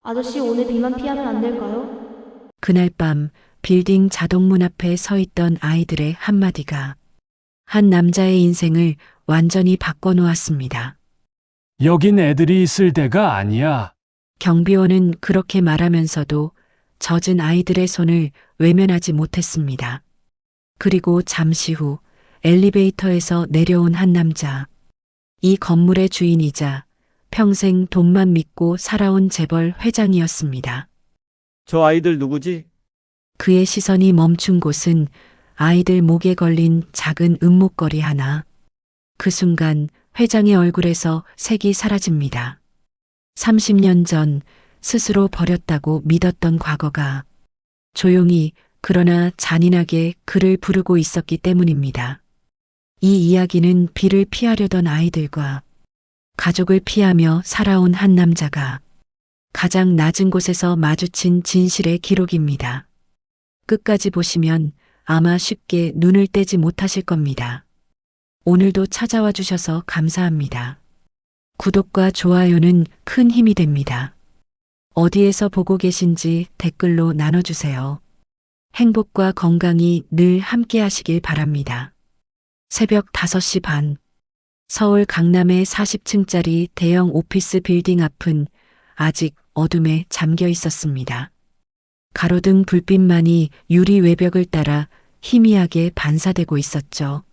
아저씨, 오늘 비만 피하면 안 될까요? 그날 밤 빌딩 자동문 앞에 서 있던 아이들의 한마디가 한 남자의 인생을 완전히 바꿔놓았습니다. 여긴 애들이 있을 데가 아니야. 경비원은 그렇게 말하면서도 젖은 아이들의 손을 외면하지 못했습니다. 그리고 잠시 후 엘리베이터에서 내려온 한 남자. 이 건물의 주인이자 평생 돈만 믿고 살아온 재벌 회장이었습니다. 저 아이들 누구지? 그의 시선이 멈춘 곳은 아이들 목에 걸린 작은 은목걸이 하나. 그 순간 회장의 얼굴에서 색이 사라집니다. 30년 전 스스로 버렸다고 믿었던 과거가 조용히 그러나 잔인하게 그를 부르고 있었기 때문입니다. 이 이야기는 비를 피하려던 아이들과 가족을 피하며 살아온 한 남자가 가장 낮은 곳에서 마주친 진실의 기록입니다. 끝까지 보시면 아마 쉽게 눈을 떼지 못하실 겁니다. 오늘도 찾아와 주셔서 감사합니다. 구독과 좋아요는 큰 힘이 됩니다. 어디에서 보고 계신지 댓글로 나눠주세요. 행복과 건강이 늘 함께 하시길 바랍니다. 새벽 5시 반. 서울 강남의 40층짜리 대형 오피스 빌딩 앞은 아직 어둠에 잠겨 있었습니다. 가로등 불빛만이 유리 외벽을 따라 희미하게 반사되고 있었죠.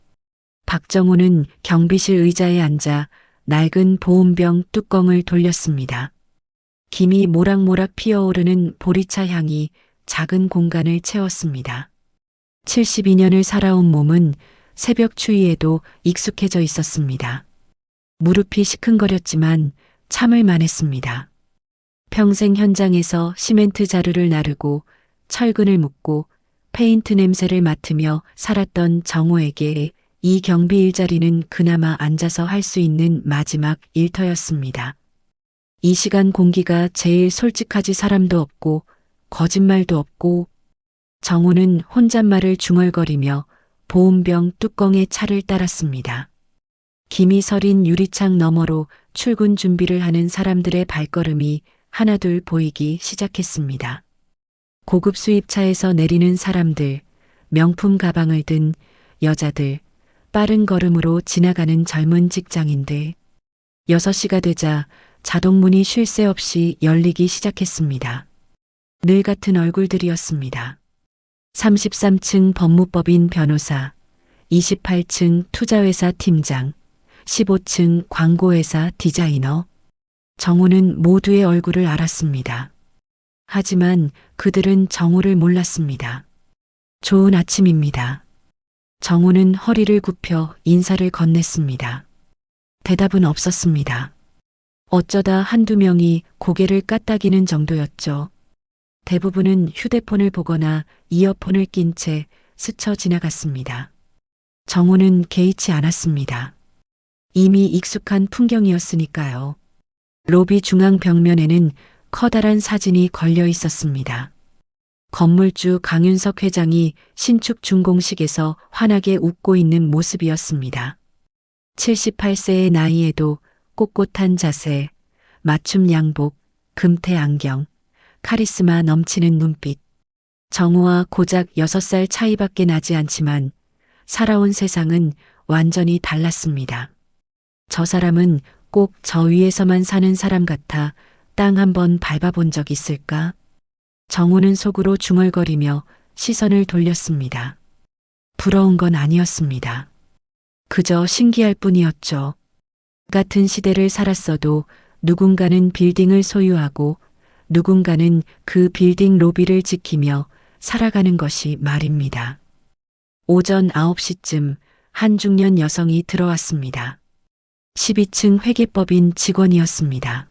박정호는 경비실 의자에 앉아 낡은 보온병 뚜껑을 돌렸습니다. 김이 모락모락 피어오르는 보리차 향이 작은 공간을 채웠습니다. 72년을 살아온 몸은 새벽 추위에도 익숙해져 있었습니다. 무릎이 시큰거렸지만 참을 만했습니다. 평생 현장에서 시멘트 자루를 나르고 철근을 묶고 페인트 냄새를 맡으며 살았던 정호에게 이 경비 일자리는 그나마 앉아서 할 수 있는 마지막 일터였습니다. 이 시간 공기가 제일 솔직하지. 사람도 없고 거짓말도 없고. 정호는 혼잣말을 중얼거리며 보온병 뚜껑에 차를 따랐습니다. 김이 서린 유리창 너머로 출근 준비를 하는 사람들의 발걸음이 하나둘 보이기 시작했습니다. 고급 수입차에서 내리는 사람들, 명품 가방을 든 여자들, 빠른 걸음으로 지나가는 젊은 직장인들. 6시가 되자 자동문이 쉴 새 없이 열리기 시작했습니다. 늘 같은 얼굴들이었습니다. 33층 법무법인 변호사, 28층 투자회사 팀장, 15층 광고회사 디자이너. 정호는 모두의 얼굴을 알았습니다. 하지만 그들은 정호를 몰랐습니다. 좋은 아침입니다. 정호는 허리를 굽혀 인사를 건넸습니다. 대답은 없었습니다. 어쩌다 한두 명이 고개를 까딱이는 정도였죠. 대부분은 휴대폰을 보거나 이어폰을 낀 채 스쳐 지나갔습니다. 정호는 개의치 않았습니다. 이미 익숙한 풍경이었으니까요. 로비 중앙 벽면에는 커다란 사진이 걸려 있었습니다. 건물주 강윤석 회장이 신축 준공식에서 환하게 웃고 있는 모습이었습니다. 78세의 나이에도 꼿꼿한 자세, 맞춤 양복, 금태 안경, 카리스마 넘치는 눈빛. 정호와 고작 6살 차이밖에 나지 않지만 살아온 세상은 완전히 달랐습니다. 저 사람은 꼭 저 위에서만 사는 사람 같아 땅 한 번 밟아본 적 있을까? 정호는 속으로 중얼거리며 시선을 돌렸습니다. 부러운 건 아니었습니다. 그저 신기할 뿐이었죠. 같은 시대를 살았어도 누군가는 빌딩을 소유하고 누군가는 그 빌딩 로비를 지키며 살아가는 것이 말입니다. 오전 9시쯤 한 중년 여성이 들어왔습니다. 12층 회계법인 직원이었습니다.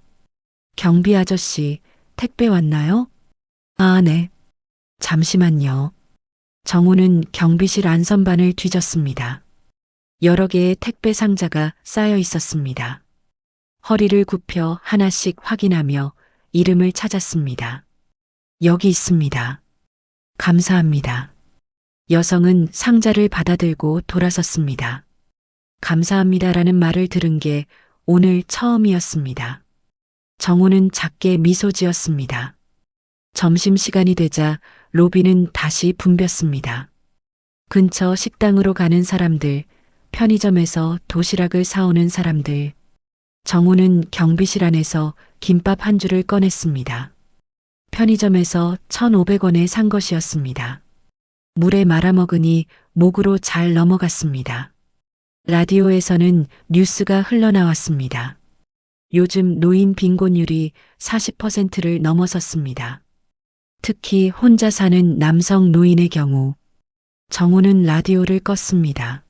경비 아저씨, 택배 왔나요? 아, 네. 잠시만요. 정호는 경비실 안선반을 뒤졌습니다. 여러 개의 택배 상자가 쌓여 있었습니다. 허리를 굽혀 하나씩 확인하며 이름을 찾았습니다. 여기 있습니다. 감사합니다. 여성은 상자를 받아들고 돌아섰습니다. 감사합니다라는 말을 들은 게 오늘 처음이었습니다. 정우는 작게 미소 지었습니다. 점심시간이 되자 로비는 다시 붐볐습니다. 근처 식당으로 가는 사람들, 편의점에서 도시락을 사오는 사람들. 정우는 경비실 안에서 김밥 한 줄을 꺼냈습니다. 편의점에서 1,500원에 산 것이었습니다. 물에 말아먹으니 목으로 잘 넘어갔습니다. 라디오에서는 뉴스가 흘러나왔습니다. 요즘 노인 빈곤율이 40%를 넘어섰습니다. 특히 혼자 사는 남성 노인의 경우. 정우는 라디오를 껐습니다.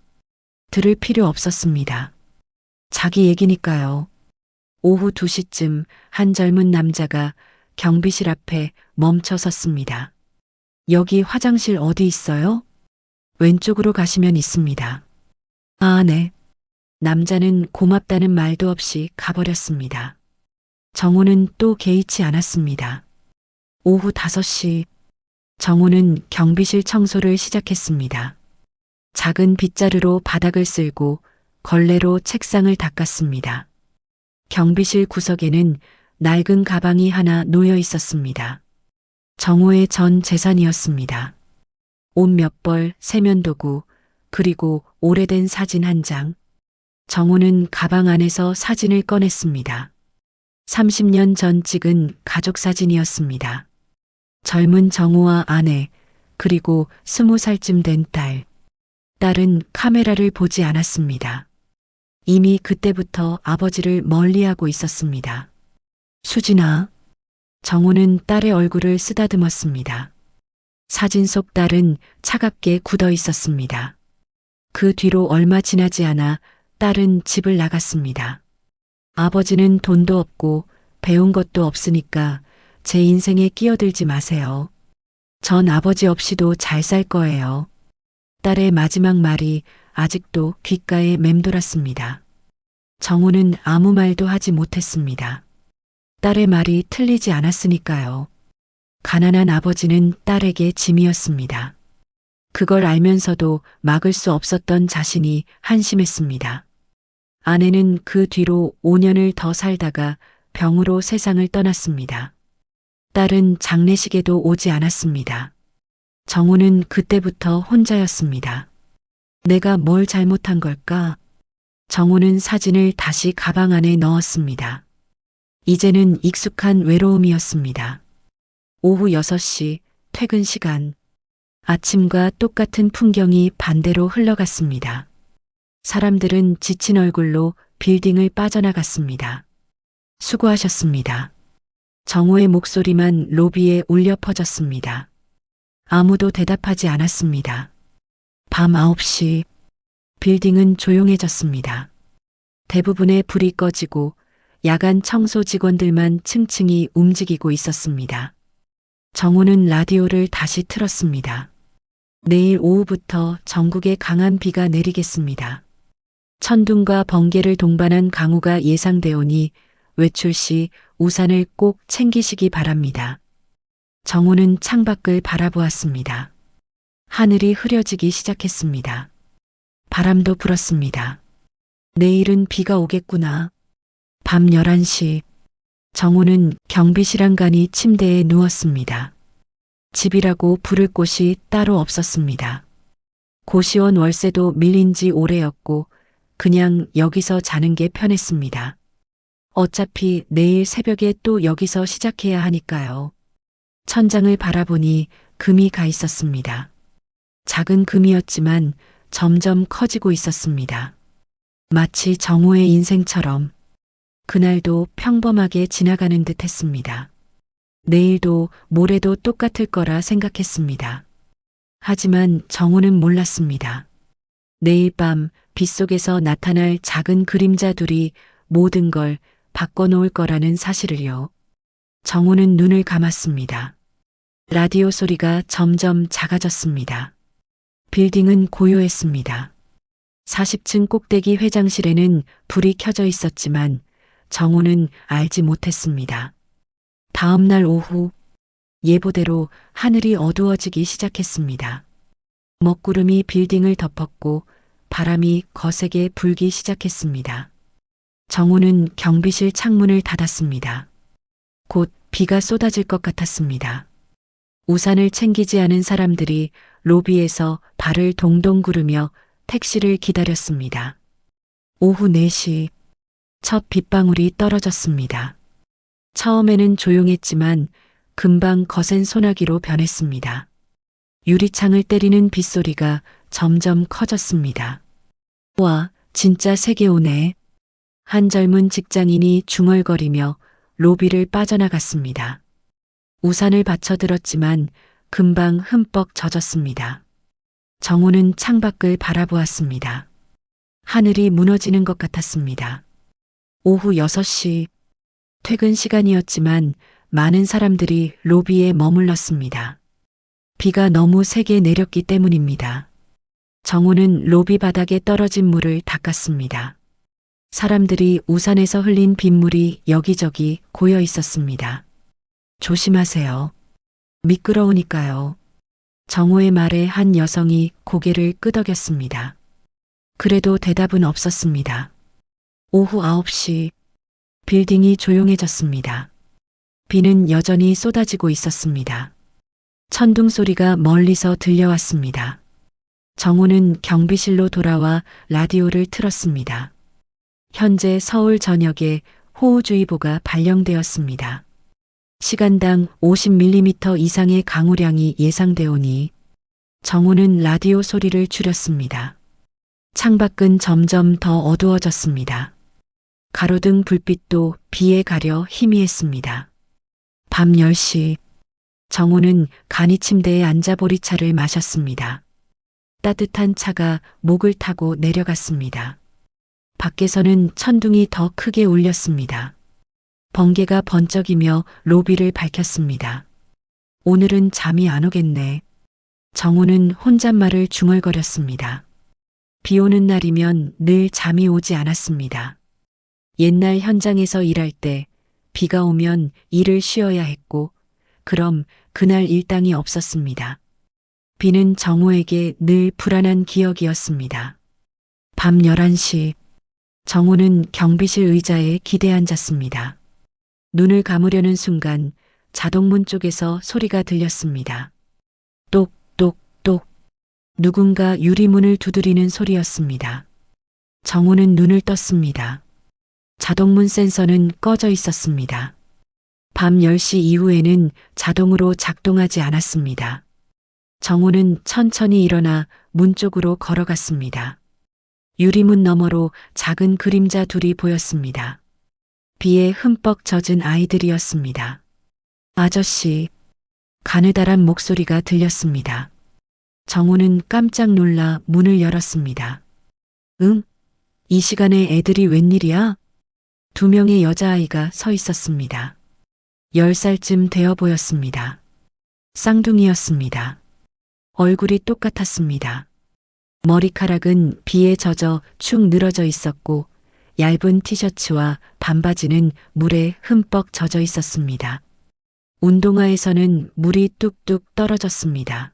들을 필요 없었습니다. 자기 얘기니까요. 오후 2시쯤 한 젊은 남자가 경비실 앞에 멈춰 섰습니다. 여기 화장실 어디 있어요? 왼쪽으로 가시면 있습니다. 아, 네. 남자는 고맙다는 말도 없이 가버렸습니다. 정우는 또 개의치 않았습니다. 오후 5시, 정우는 경비실 청소를 시작했습니다. 작은 빗자루로 바닥을 쓸고 걸레로 책상을 닦았습니다. 경비실 구석에는 낡은 가방이 하나 놓여 있었습니다. 정우의 전 재산이었습니다. 옷 몇 벌, 세면도구, 그리고 오래된 사진 한 장. 정우는 가방 안에서 사진을 꺼냈습니다. 30년 전 찍은 가족 사진이었습니다. 젊은 정우와 아내, 그리고 20살쯤 된 딸. 딸은 카메라를 보지 않았습니다. 이미 그때부터 아버지를 멀리하고 있었습니다. 수진아. 정우는 딸의 얼굴을 쓰다듬었습니다. 사진 속 딸은 차갑게 굳어 있었습니다. 그 뒤로 얼마 지나지 않아 딸은 집을 나갔습니다. 아버지는 돈도 없고 배운 것도 없으니까 제 인생에 끼어들지 마세요. 전 아버지 없이도 잘 살 거예요. 딸의 마지막 말이 아직도 귓가에 맴돌았습니다. 정우는 아무 말도 하지 못했습니다. 딸의 말이 틀리지 않았으니까요. 가난한 아버지는 딸에게 짐이었습니다. 그걸 알면서도 막을 수 없었던 자신이 한심했습니다. 아내는 그 뒤로 5년을 더 살다가 병으로 세상을 떠났습니다. 딸은 장례식에도 오지 않았습니다. 정우는 그때부터 혼자였습니다. 내가 뭘 잘못한 걸까? 정우는 사진을 다시 가방 안에 넣었습니다. 이제는 익숙한 외로움이었습니다. 오후 6시, 퇴근 시간. 아침과 똑같은 풍경이 반대로 흘러갔습니다. 사람들은 지친 얼굴로 빌딩을 빠져나갔습니다. 수고하셨습니다. 정우의 목소리만 로비에 울려 퍼졌습니다. 아무도 대답하지 않았습니다. 밤 9시, 빌딩은 조용해졌습니다. 대부분의 불이 꺼지고 야간 청소 직원들만 층층이 움직이고 있었습니다. 정우는 라디오를 다시 틀었습니다. 내일 오후부터 전국에 강한 비가 내리겠습니다. 천둥과 번개를 동반한 강우가 예상되오니 외출 시 우산을 꼭 챙기시기 바랍니다. 정우는 창밖을 바라보았습니다. 하늘이 흐려지기 시작했습니다. 바람도 불었습니다. 내일은 비가 오겠구나. 밤 11시, 정우는 경비실 안간히 침대에 누웠습니다. 집이라고 부를 곳이 따로 없었습니다. 고시원 월세도 밀린 지 오래였고 그냥 여기서 자는 게 편했습니다. 어차피 내일 새벽에 또 여기서 시작해야 하니까요. 천장을 바라보니 금이 가 있었습니다. 작은 금이었지만 점점 커지고 있었습니다. 마치 정우의 인생처럼 그날도 평범하게 지나가는 듯 했습니다. 내일도 모레도 똑같을 거라 생각했습니다. 하지만 정우는 몰랐습니다. 내일 밤 빗속에서 나타날 작은 그림자들이 모든 걸 바꿔놓을 거라는 사실을요. 정우는 눈을 감았습니다. 라디오 소리가 점점 작아졌습니다. 빌딩은 고요했습니다. 40층 꼭대기 회장실에는 불이 켜져 있었지만 정우는 알지 못했습니다. 다음 날 오후 예보대로 하늘이 어두워지기 시작했습니다. 먹구름이 빌딩을 덮었고 바람이 거세게 불기 시작했습니다. 정우는 경비실 창문을 닫았습니다. 곧 비가 쏟아질 것 같았습니다. 우산을 챙기지 않은 사람들이 로비에서 발을 동동 구르며 택시를 기다렸습니다. 오후 4시 첫 빗방울이 떨어졌습니다. 처음에는 조용했지만 금방 거센 소나기로 변했습니다. 유리창을 때리는 빗소리가 점점 커졌습니다. 와, 진짜 세게 오네. 한 젊은 직장인이 중얼거리며 로비를 빠져나갔습니다. 우산을 받쳐들었지만 금방 흠뻑 젖었습니다. 정우는 창밖을 바라보았습니다. 하늘이 무너지는 것 같았습니다. 오후 6시 퇴근 시간이었지만 많은 사람들이 로비에 머물렀습니다. 비가 너무 세게 내렸기 때문입니다. 정우는 로비 바닥에 떨어진 물을 닦았습니다. 사람들이 우산에서 흘린 빗물이 여기저기 고여 있었습니다. 조심하세요. 미끄러우니까요. 정우의 말에 한 여성이 고개를 끄덕였습니다. 그래도 대답은 없었습니다. 오후 9시 빌딩이 조용해졌습니다. 비는 여전히 쏟아지고 있었습니다. 천둥 소리가 멀리서 들려왔습니다. 정우는 경비실로 돌아와 라디오를 틀었습니다. 현재 서울 전역에 호우주의보가 발령되었습니다. 시간당 50mm 이상의 강우량이 예상되오니 정우는 라디오 소리를 줄였습니다. 창밖은 점점 더 어두워졌습니다. 가로등 불빛도 비에 가려 희미했습니다. 밤 10시 정우는 간이 침대에 앉아 보리차를 마셨습니다. 따뜻한 차가 목을 타고 내려갔습니다. 밖에서는 천둥이 더 크게 울렸습니다. 번개가 번쩍이며 로비를 밝혔습니다. 오늘은 잠이 안 오겠네. 정우는 혼잣말을 중얼거렸습니다. 비 오는 날이면 늘 잠이 오지 않았습니다. 옛날 현장에서 일할 때 비가 오면 일을 쉬어야 했고, 그럼 그날 일당이 없었습니다. 비는 정우에게 늘 불안한 기억이었습니다. 밤 11시 정우는 경비실 의자에 기대 앉았습니다. 눈을 감으려는 순간 자동문 쪽에서 소리가 들렸습니다. 똑똑똑. 누군가 유리문을 두드리는 소리였습니다. 정우는 눈을 떴습니다. 자동문 센서는 꺼져 있었습니다. 밤 10시 이후에는 자동으로 작동하지 않았습니다. 정우는 천천히 일어나 문 쪽으로 걸어갔습니다. 유리문 너머로 작은 그림자 둘이 보였습니다. 비에 흠뻑 젖은 아이들이었습니다. 아저씨, 가느다란 목소리가 들렸습니다. 정우는 깜짝 놀라 문을 열었습니다. 응? 이 시간에 애들이 웬일이야? 2명의 여자아이가 서 있었습니다. 10살쯤 되어 보였습니다. 쌍둥이였습니다. 얼굴이 똑같았습니다. 머리카락은 비에 젖어 축 늘어져 있었고 얇은 티셔츠와 반바지는 물에 흠뻑 젖어 있었습니다. 운동화에서는 물이 뚝뚝 떨어졌습니다.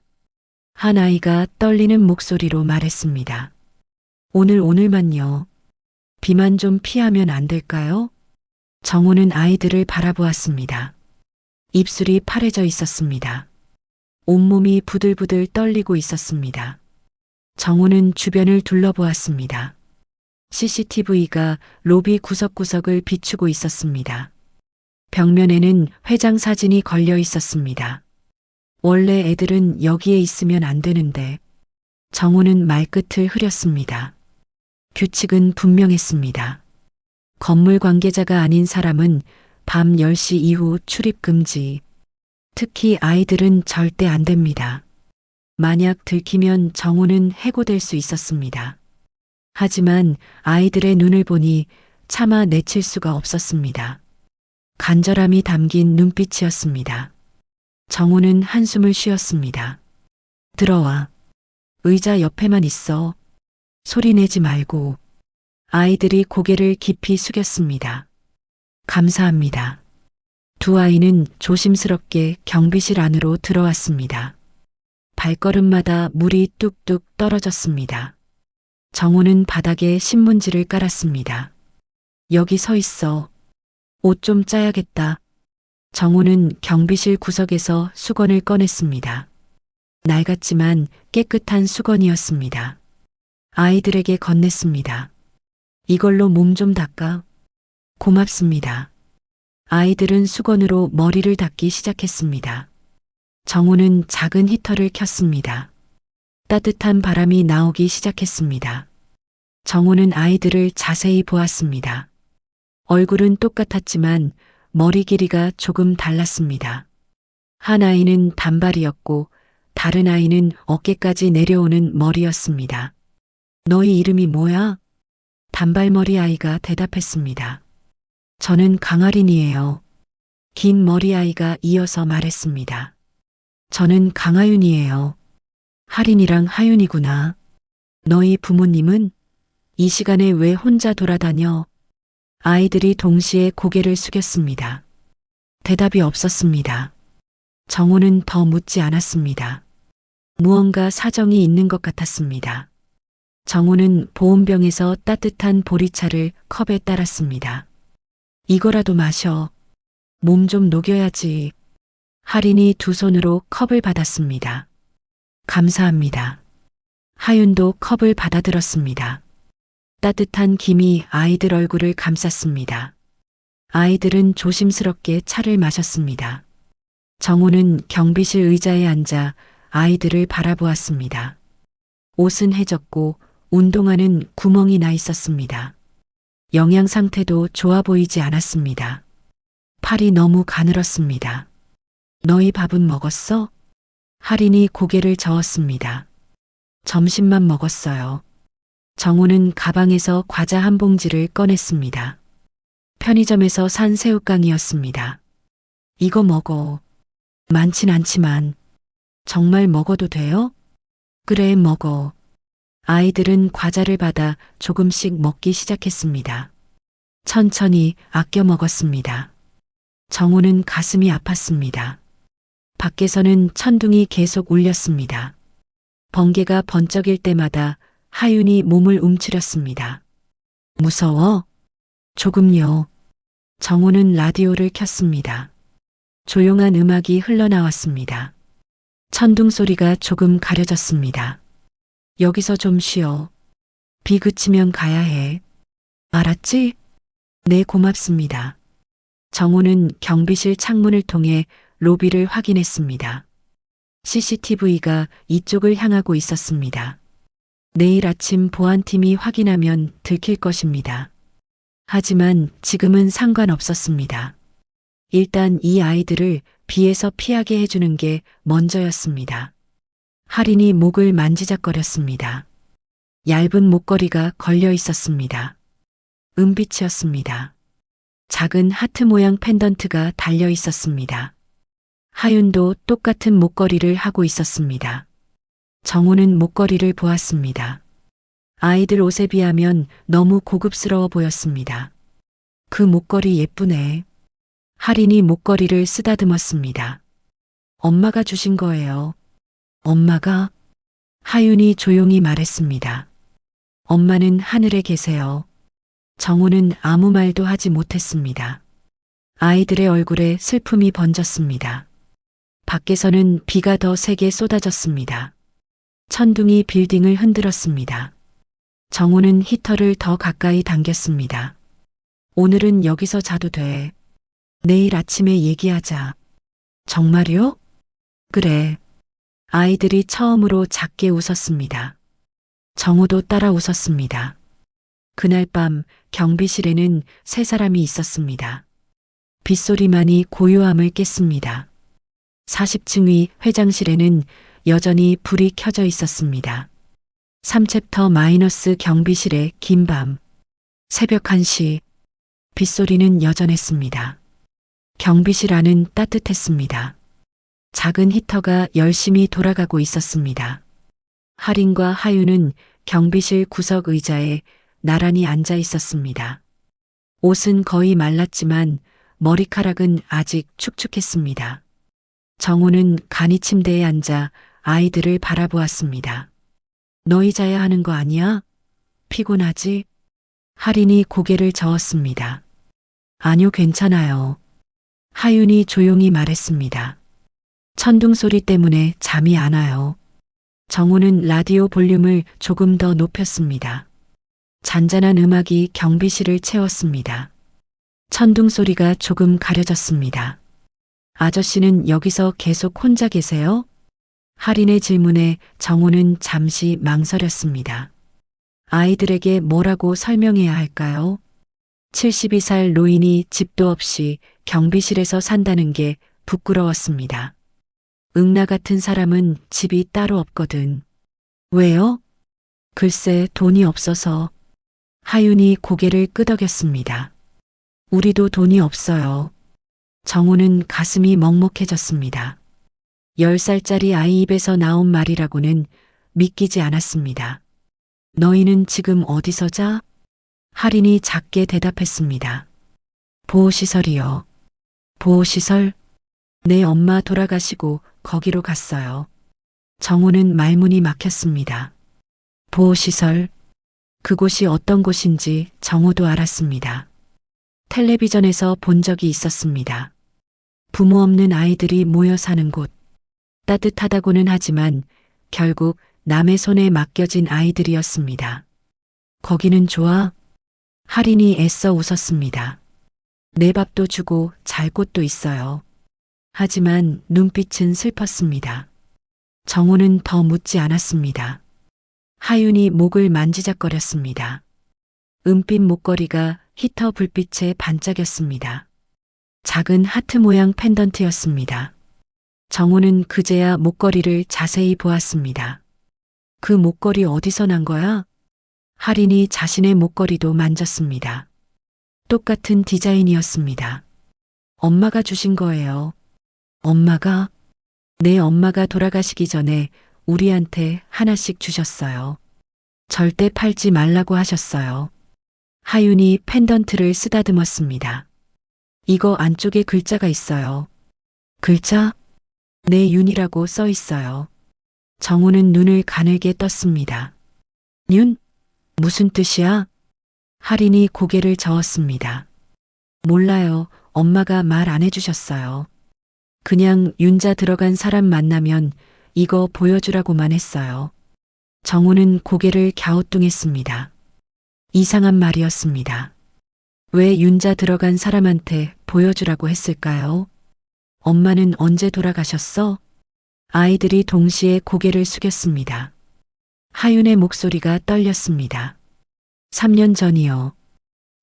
한 아이가 떨리는 목소리로 말했습니다. 오늘만요. 비만 좀 피하면 안 될까요? 정우는 아이들을 바라보았습니다. 입술이 파래져 있었습니다. 온몸이 부들부들 떨리고 있었습니다. 정우는 주변을 둘러보았습니다. CCTV가 로비 구석구석을 비추고 있었습니다. 벽면에는 회장 사진이 걸려 있었습니다. 원래 애들은 여기에 있으면 안 되는데. 정우는 말끝을 흐렸습니다. 규칙은 분명했습니다. 건물 관계자가 아닌 사람은 밤 10시 이후 출입 금지. 특히 아이들은 절대 안 됩니다. 만약 들키면 정우는 해고될 수 있었습니다. 하지만 아이들의 눈을 보니 차마 내칠 수가 없었습니다. 간절함이 담긴 눈빛이었습니다. 정우는 한숨을 쉬었습니다. 들어와. 의자 옆에만 있어. 소리 내지 말고. 아이들이 고개를 깊이 숙였습니다. 감사합니다. 두 아이는 조심스럽게 경비실 안으로 들어왔습니다. 발걸음마다 물이 뚝뚝 떨어졌습니다. 정우는 바닥에 신문지를 깔았습니다. 여기 서 있어. 옷 좀 짜야겠다. 정우는 경비실 구석에서 수건을 꺼냈습니다. 낡았지만 깨끗한 수건이었습니다. 아이들에게 건넸습니다. 이걸로 몸 좀 닦아. 고맙습니다. 아이들은 수건으로 머리를 닦기 시작했습니다. 정우는 작은 히터를 켰습니다. 따뜻한 바람이 나오기 시작했습니다. 정우는 아이들을 자세히 보았습니다. 얼굴은 똑같았지만 머리 길이가 조금 달랐습니다. 한 아이는 단발이었고 다른 아이는 어깨까지 내려오는 머리였습니다. 너희 이름이 뭐야? 단발머리 아이가 대답했습니다. 저는 강아린이에요. 긴 머리 아이가 이어서 말했습니다. 저는 강하윤이에요. 하린이랑 하윤이구나. 너희 부모님은 이 시간에 왜 혼자 돌아다녀? 아이들이 동시에 고개를 숙였습니다. 대답이 없었습니다. 정우는 더 묻지 않았습니다. 무언가 사정이 있는 것 같았습니다. 정우는 보온병에서 따뜻한 보리차를 컵에 따랐습니다. 이거라도 마셔. 몸 좀 녹여야지. 하린이 두 손으로 컵을 받았습니다. 감사합니다. 하윤도 컵을 받아들었습니다. 따뜻한 김이 아이들 얼굴을 감쌌습니다. 아이들은 조심스럽게 차를 마셨습니다. 정우는 경비실 의자에 앉아 아이들을 바라보았습니다. 옷은 해졌고 운동화는 구멍이 나 있었습니다. 영양 상태도 좋아 보이지 않았습니다. 팔이 너무 가늘었습니다. 너희 밥은 먹었어? 하린이 고개를 저었습니다. 점심만 먹었어요. 정우는 가방에서 과자 한 봉지를 꺼냈습니다. 편의점에서 산 새우깡이었습니다. 이거 먹어. 많진 않지만. 정말 먹어도 돼요? 그래, 먹어. 아이들은 과자를 받아 조금씩 먹기 시작했습니다. 천천히 아껴 먹었습니다. 정우는 가슴이 아팠습니다. 밖에서는 천둥이 계속 울렸습니다. 번개가 번쩍일 때마다 하윤이 몸을 움츠렸습니다. 무서워? 조금요. 정우는 라디오를 켰습니다. 조용한 음악이 흘러나왔습니다. 천둥 소리가 조금 가려졌습니다. 여기서 좀 쉬어. 비 그치면 가야 해. 알았지? 네, 고맙습니다. 정우는 경비실 창문을 통해 로비를 확인했습니다. CCTV가 이쪽을 향하고 있었습니다. 내일 아침 보안팀이 확인하면 들킬 것입니다. 하지만 지금은 상관없었습니다. 일단 이 아이들을 비에서 피하게 해주는 게 먼저였습니다. 하린이 목을 만지작거렸습니다. 얇은 목걸이가 걸려 있었습니다. 은빛이었습니다. 작은 하트 모양 펜던트가 달려 있었습니다. 하윤도 똑같은 목걸이를 하고 있었습니다. 정우는 목걸이를 보았습니다. 아이들 옷에 비하면 너무 고급스러워 보였습니다. 그 목걸이 예쁘네. 하린이 목걸이를 쓰다듬었습니다. 엄마가 주신 거예요. 엄마가? 하윤이 조용히 말했습니다. 엄마는 하늘에 계세요. 정우는 아무 말도 하지 못했습니다. 아이들의 얼굴에 슬픔이 번졌습니다. 밖에서는 비가 더 세게 쏟아졌습니다. 천둥이 빌딩을 흔들었습니다. 정우는 히터를 더 가까이 당겼습니다. 오늘은 여기서 자도 돼. 내일 아침에 얘기하자. 정말요? 그래. 아이들이 처음으로 작게 웃었습니다. 정우도 따라 웃었습니다. 그날 밤 경비실에는 세 사람이 있었습니다. 빗소리만이 고요함을 깼습니다. 40층 위 회장실에는 여전히 불이 켜져 있었습니다. 3챕터 마이너스 경비실의 긴 밤. 새벽 1시. 빗소리는 여전했습니다. 경비실 안은 따뜻했습니다. 작은 히터가 열심히 돌아가고 있었습니다. 하린과 하윤은 경비실 구석 의자에 나란히 앉아 있었습니다. 옷은 거의 말랐지만 머리카락은 아직 축축했습니다. 정우는 간이 침대에 앉아 아이들을 바라보았습니다. 너희 자야 하는 거 아니야? 피곤하지? 하린이 고개를 저었습니다. 아니요, 괜찮아요. 하윤이 조용히 말했습니다. 천둥 소리 때문에 잠이 안 와요. 정우는 라디오 볼륨을 조금 더 높였습니다. 잔잔한 음악이 경비실을 채웠습니다. 천둥 소리가 조금 가려졌습니다. 아저씨는 여기서 계속 혼자 계세요? 할인의 질문에 정우는 잠시 망설였습니다. 아이들에게 뭐라고 설명해야 할까요? 72살 노인이 집도 없이 경비실에서 산다는 게 부끄러웠습니다. 응나 같은 사람은 집이 따로 없거든. 왜요? 글쎄 돈이 없어서. 하윤이 고개를 끄덕였습니다. 우리도 돈이 없어요. 정우는 가슴이 먹먹해졌습니다. 10살짜리 아이 입에서 나온 말이라고는 믿기지 않았습니다. 너희는 지금 어디서 자? 할인이 작게 대답했습니다. 보호시설이요. 보호시설? 내 엄마 돌아가시고 거기로 갔어요. 정우는 말문이 막혔습니다. 보호시설? 그곳이 어떤 곳인지 정우도 알았습니다. 텔레비전에서 본 적이 있었습니다. 부모 없는 아이들이 모여 사는 곳. 따뜻하다고는 하지만 결국 남의 손에 맡겨진 아이들이었습니다. 거기는 좋아? 할인이 애써 웃었습니다. 내 밥도 주고 잘 곳도 있어요. 하지만 눈빛은 슬펐습니다. 정우는 더 묻지 않았습니다. 하윤이 목을 만지작거렸습니다. 은빛 목걸이가 히터 불빛에 반짝였습니다. 작은 하트 모양 펜던트였습니다. 정우는 그제야 목걸이를 자세히 보았습니다. 그 목걸이 어디서 난 거야? 할인이 자신의 목걸이도 만졌습니다. 똑같은 디자인이었습니다. 엄마가 주신 거예요. 엄마가? 내 엄마가 돌아가시기 전에 우리한테 하나씩 주셨어요. 절대 팔지 말라고 하셨어요. 하윤이 펜던트를 쓰다듬었습니다. 이거 안쪽에 글자가 있어요. 글자? 내 윤이라고 써 있어요. 정우는 눈을 가늘게 떴습니다. 윤? 무슨 뜻이야? 할인이 고개를 저었습니다. 몰라요. 엄마가 말 안 해주셨어요. 그냥 윤자 들어간 사람 만나면 이거 보여주라고만 했어요. 정우는 고개를 갸우뚱했습니다. 이상한 말이었습니다. 왜 윤자 들어간 사람한테 보여주라고 했을까요? 엄마는 언제 돌아가셨어? 아이들이 동시에 고개를 숙였습니다. 하윤의 목소리가 떨렸습니다. 3년 전이요.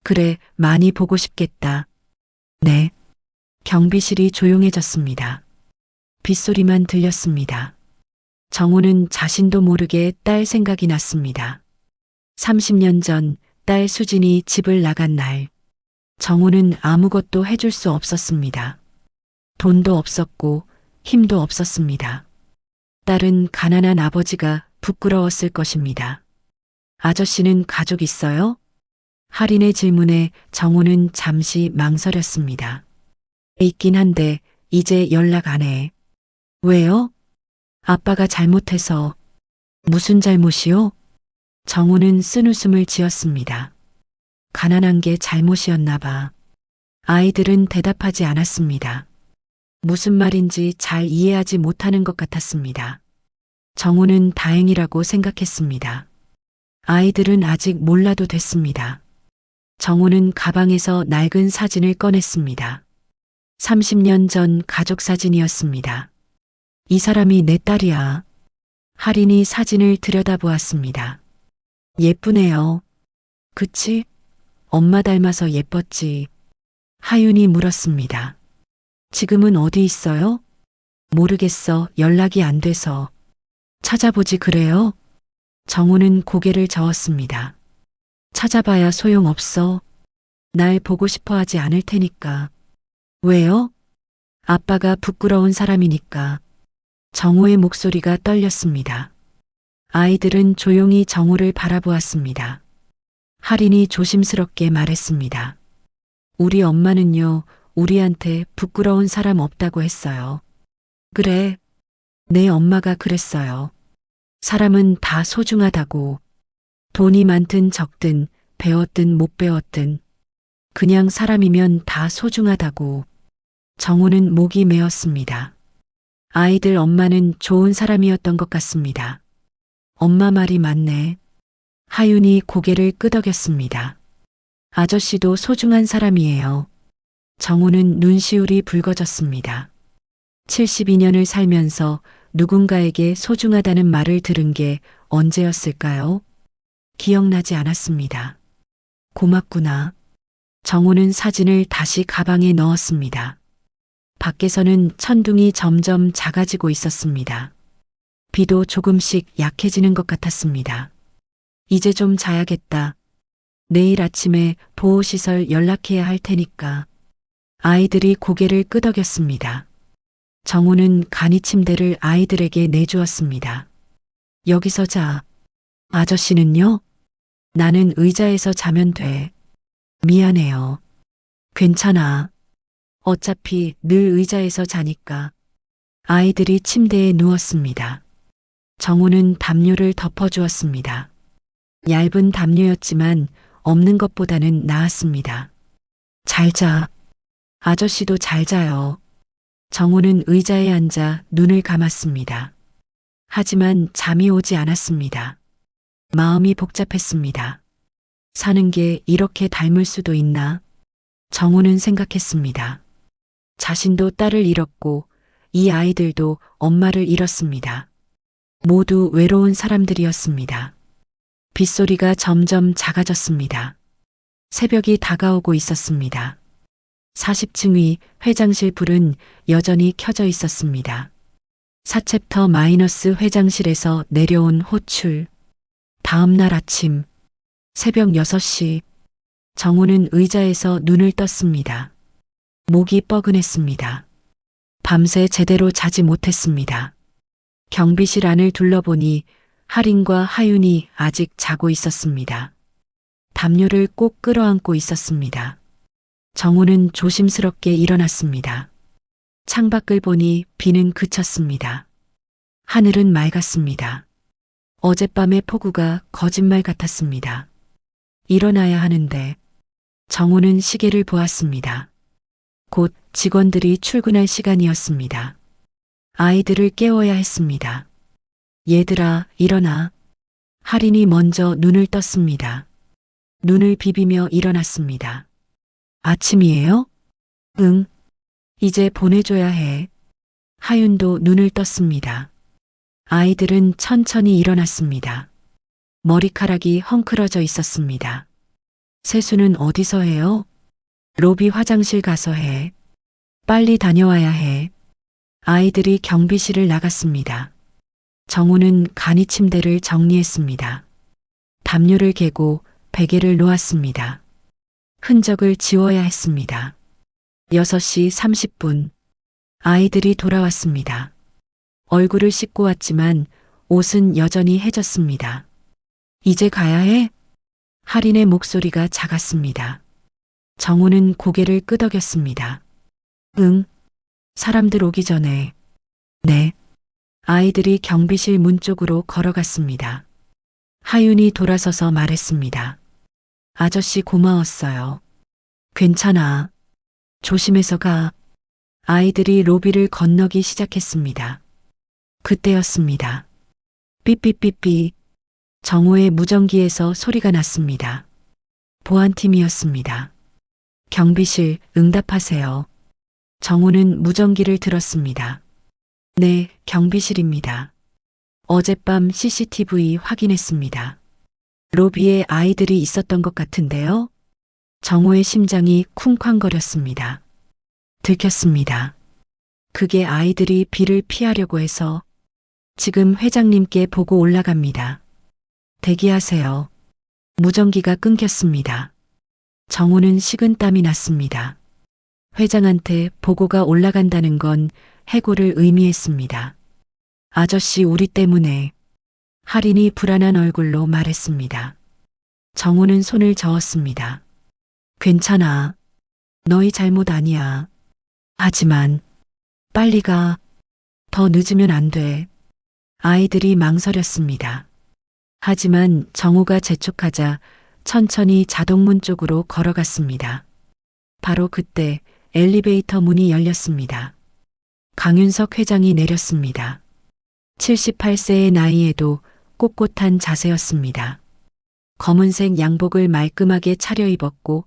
그래, 많이 보고 싶겠다. 네. 경비실이 조용해졌습니다. 빗소리만 들렸습니다. 정우는 자신도 모르게 딸 생각이 났습니다. 30년 전 딸 수진이 집을 나간 날, 정우는 아무것도 해줄 수 없었습니다. 돈도 없었고 힘도 없었습니다. 딸은 가난한 아버지가 부끄러웠을 것입니다. 아저씨는 가족 있어요? 할인의 질문에 정우는 잠시 망설였습니다. 있긴 한데 이제 연락 안 해. 왜요? 아빠가 잘못해서. 무슨 잘못이요? 정우는 쓴웃음을 지었습니다. 가난한 게 잘못이었나 봐. 아이들은 대답하지 않았습니다. 무슨 말인지 잘 이해하지 못하는 것 같았습니다. 정우는 다행이라고 생각했습니다. 아이들은 아직 몰라도 됐습니다. 정우는 가방에서 낡은 사진을 꺼냈습니다. 30년 전 가족 사진이었습니다. 이 사람이 내 딸이야. 할인이 사진을 들여다보았습니다. 예쁘네요. 그치? 엄마 닮아서 예뻤지. 하윤이 물었습니다. 지금은 어디 있어요? 모르겠어. 연락이 안 돼서. 찾아보지 그래요? 정우는 고개를 저었습니다. 찾아봐야 소용없어. 날 보고 싶어 하지 않을 테니까. 왜요? 아빠가 부끄러운 사람이니까. 정우의 목소리가 떨렸습니다. 아이들은 조용히 정우를 바라보았습니다. 할인이 조심스럽게 말했습니다. 우리 엄마는요, 우리한테 부끄러운 사람 없다고 했어요. 그래. 내 엄마가 그랬어요. 사람은 다 소중하다고. 돈이 많든 적든 배웠든 못 배웠든 그냥 사람이면 다 소중하다고. 정우는 목이 메었습니다. 아이들 엄마는 좋은 사람이었던 것 같습니다. 엄마 말이 맞네. 하윤이 고개를 끄덕였습니다. 아저씨도 소중한 사람이에요. 정우는 눈시울이 붉어졌습니다. 72년을 살면서 누군가에게 소중하다는 말을 들은 게 언제였을까요? 기억나지 않았습니다. 고맙구나. 정우는 사진을 다시 가방에 넣었습니다. 밖에서는 천둥이 점점 작아지고 있었습니다. 비도 조금씩 약해지는 것 같았습니다. 이제 좀 자야겠다. 내일 아침에 보호시설 연락해야 할 테니까. 아이들이 고개를 끄덕였습니다. 정우는 간이 침대를 아이들에게 내주었습니다. 여기서 자. 아저씨는요? 나는 의자에서 자면 돼. 미안해요. 괜찮아. 어차피 늘 의자에서 자니까. 아이들이 침대에 누웠습니다. 정우는 담요를 덮어주었습니다. 얇은 담요였지만 없는 것보다는 나았습니다. 잘 자. 아저씨도 잘 자요. 정우는 의자에 앉아 눈을 감았습니다. 하지만 잠이 오지 않았습니다. 마음이 복잡했습니다. 사는 게 이렇게 닮을 수도 있나? 정우는 생각했습니다. 자신도 딸을 잃었고 이 아이들도 엄마를 잃었습니다. 모두 외로운 사람들이었습니다. 빗소리가 점점 작아졌습니다. 새벽이 다가오고 있었습니다. 40층 위 회장실 불은 여전히 켜져 있었습니다. 4챕터 마이너스 회장실에서 내려온 호출. 다음 날 아침 새벽 6시 정우는 의자에서 눈을 떴습니다. 목이 뻐근했습니다. 밤새 제대로 자지 못했습니다. 경비실 안을 둘러보니 하린과 하윤이 아직 자고 있었습니다. 담요를 꼭 끌어안고 있었습니다. 정우는 조심스럽게 일어났습니다. 창밖을 보니 비는 그쳤습니다. 하늘은 맑았습니다. 어젯밤의 폭우가 거짓말 같았습니다. 일어나야 하는데 정우는 시계를 보았습니다. 곧 직원들이 출근할 시간이었습니다. 아이들을 깨워야 했습니다. 얘들아, 일어나. 하린이 먼저 눈을 떴습니다. 눈을 비비며 일어났습니다. 아침이에요? 응. 이제 보내줘야 해. 하윤도 눈을 떴습니다. 아이들은 천천히 일어났습니다. 머리카락이 헝클어져 있었습니다. 세수는 어디서 해요? 로비 화장실 가서 해. 빨리 다녀와야 해. 아이들이 경비실을 나갔습니다. 정우는 간이 침대를 정리했습니다. 담요를 개고 베개를 놓았습니다. 흔적을 지워야 했습니다. 6시 30분. 아이들이 돌아왔습니다. 얼굴을 씻고 왔지만 옷은 여전히 해졌습니다. 이제 가야 해? 하린의 목소리가 작았습니다. 정우는 고개를 끄덕였습니다. 응. 사람들 오기 전에. 네. 아이들이 경비실 문 쪽으로 걸어갔습니다. 하윤이 돌아서서 말했습니다. 아저씨 고마웠어요. 괜찮아. 조심해서 가. 아이들이 로비를 건너기 시작했습니다. 그때였습니다. 삐삐삐삐. 정우의 무전기에서 소리가 났습니다. 보안팀이었습니다. 경비실 응답하세요. 정우는 무전기를 들었습니다. 네, 경비실입니다. 어젯밤 CCTV 확인했습니다. 로비에 아이들이 있었던 것 같은데요. 정우의 심장이 쿵쾅거렸습니다. 들켰습니다. 그게 아이들이 비를 피하려고 해서 지금 회장님께 보고 올라갑니다. 대기하세요. 무전기가 끊겼습니다. 정우는 식은땀이 났습니다. 회장한테 보고가 올라간다는 건 해고를 의미했습니다. 아저씨 우리 때문에. 하린이 불안한 얼굴로 말했습니다. 정우는 손을 저었습니다. 괜찮아. 너희 잘못 아니야. 하지만 빨리 가. 더 늦으면 안 돼. 아이들이 망설였습니다. 하지만 정우가 재촉하자 천천히 자동문 쪽으로 걸어갔습니다. 바로 그때 엘리베이터 문이 열렸습니다. 강윤석 회장이 내렸습니다. 78세의 나이에도 꼿꼿한 자세였습니다. 검은색 양복을 말끔하게 차려입었고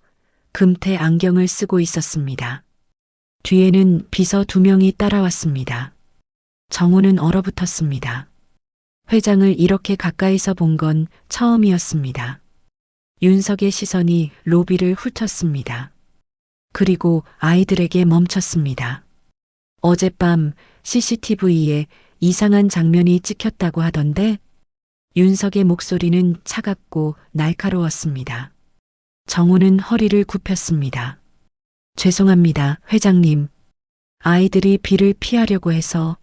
금태 안경을 쓰고 있었습니다. 뒤에는 비서 2명이 따라왔습니다. 정호는 얼어붙었습니다. 회장을 이렇게 가까이서 본 건 처음이었습니다. 윤석의 시선이 로비를 훑었습니다. 그리고 아이들에게 멈췄습니다. 어젯밤 CCTV에 이상한 장면이 찍혔다고 하던데 윤석의 목소리는 차갑고 날카로웠습니다. 정호는 허리를 굽혔습니다. 죄송합니다, 회장님. 아이들이 비를 피하려고 해서.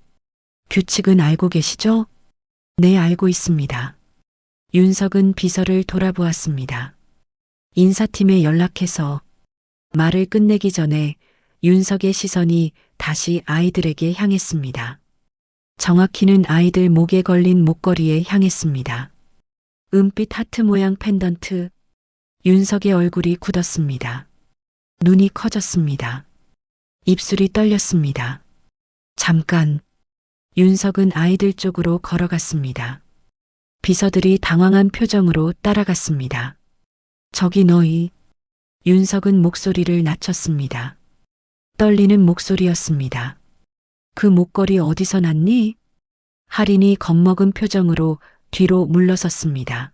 규칙은 알고 계시죠? 네, 알고 있습니다. 윤석은 비서를 돌아보았습니다. 인사팀에 연락해서. 말을 끝내기 전에 윤석의 시선이 다시 아이들에게 향했습니다. 정확히는 아이들 목에 걸린 목걸이에 향했습니다. 은빛 하트 모양 펜던트. 윤석의 얼굴이 굳었습니다. 눈이 커졌습니다. 입술이 떨렸습니다. 잠깐. 윤석은 아이들 쪽으로 걸어갔습니다. 비서들이 당황한 표정으로 따라갔습니다. 저기 너희. 윤석은 목소리를 낮췄습니다. 떨리는 목소리였습니다. 그 목걸이 어디서 났니? 할인이 겁먹은 표정으로 뒤로 물러섰습니다.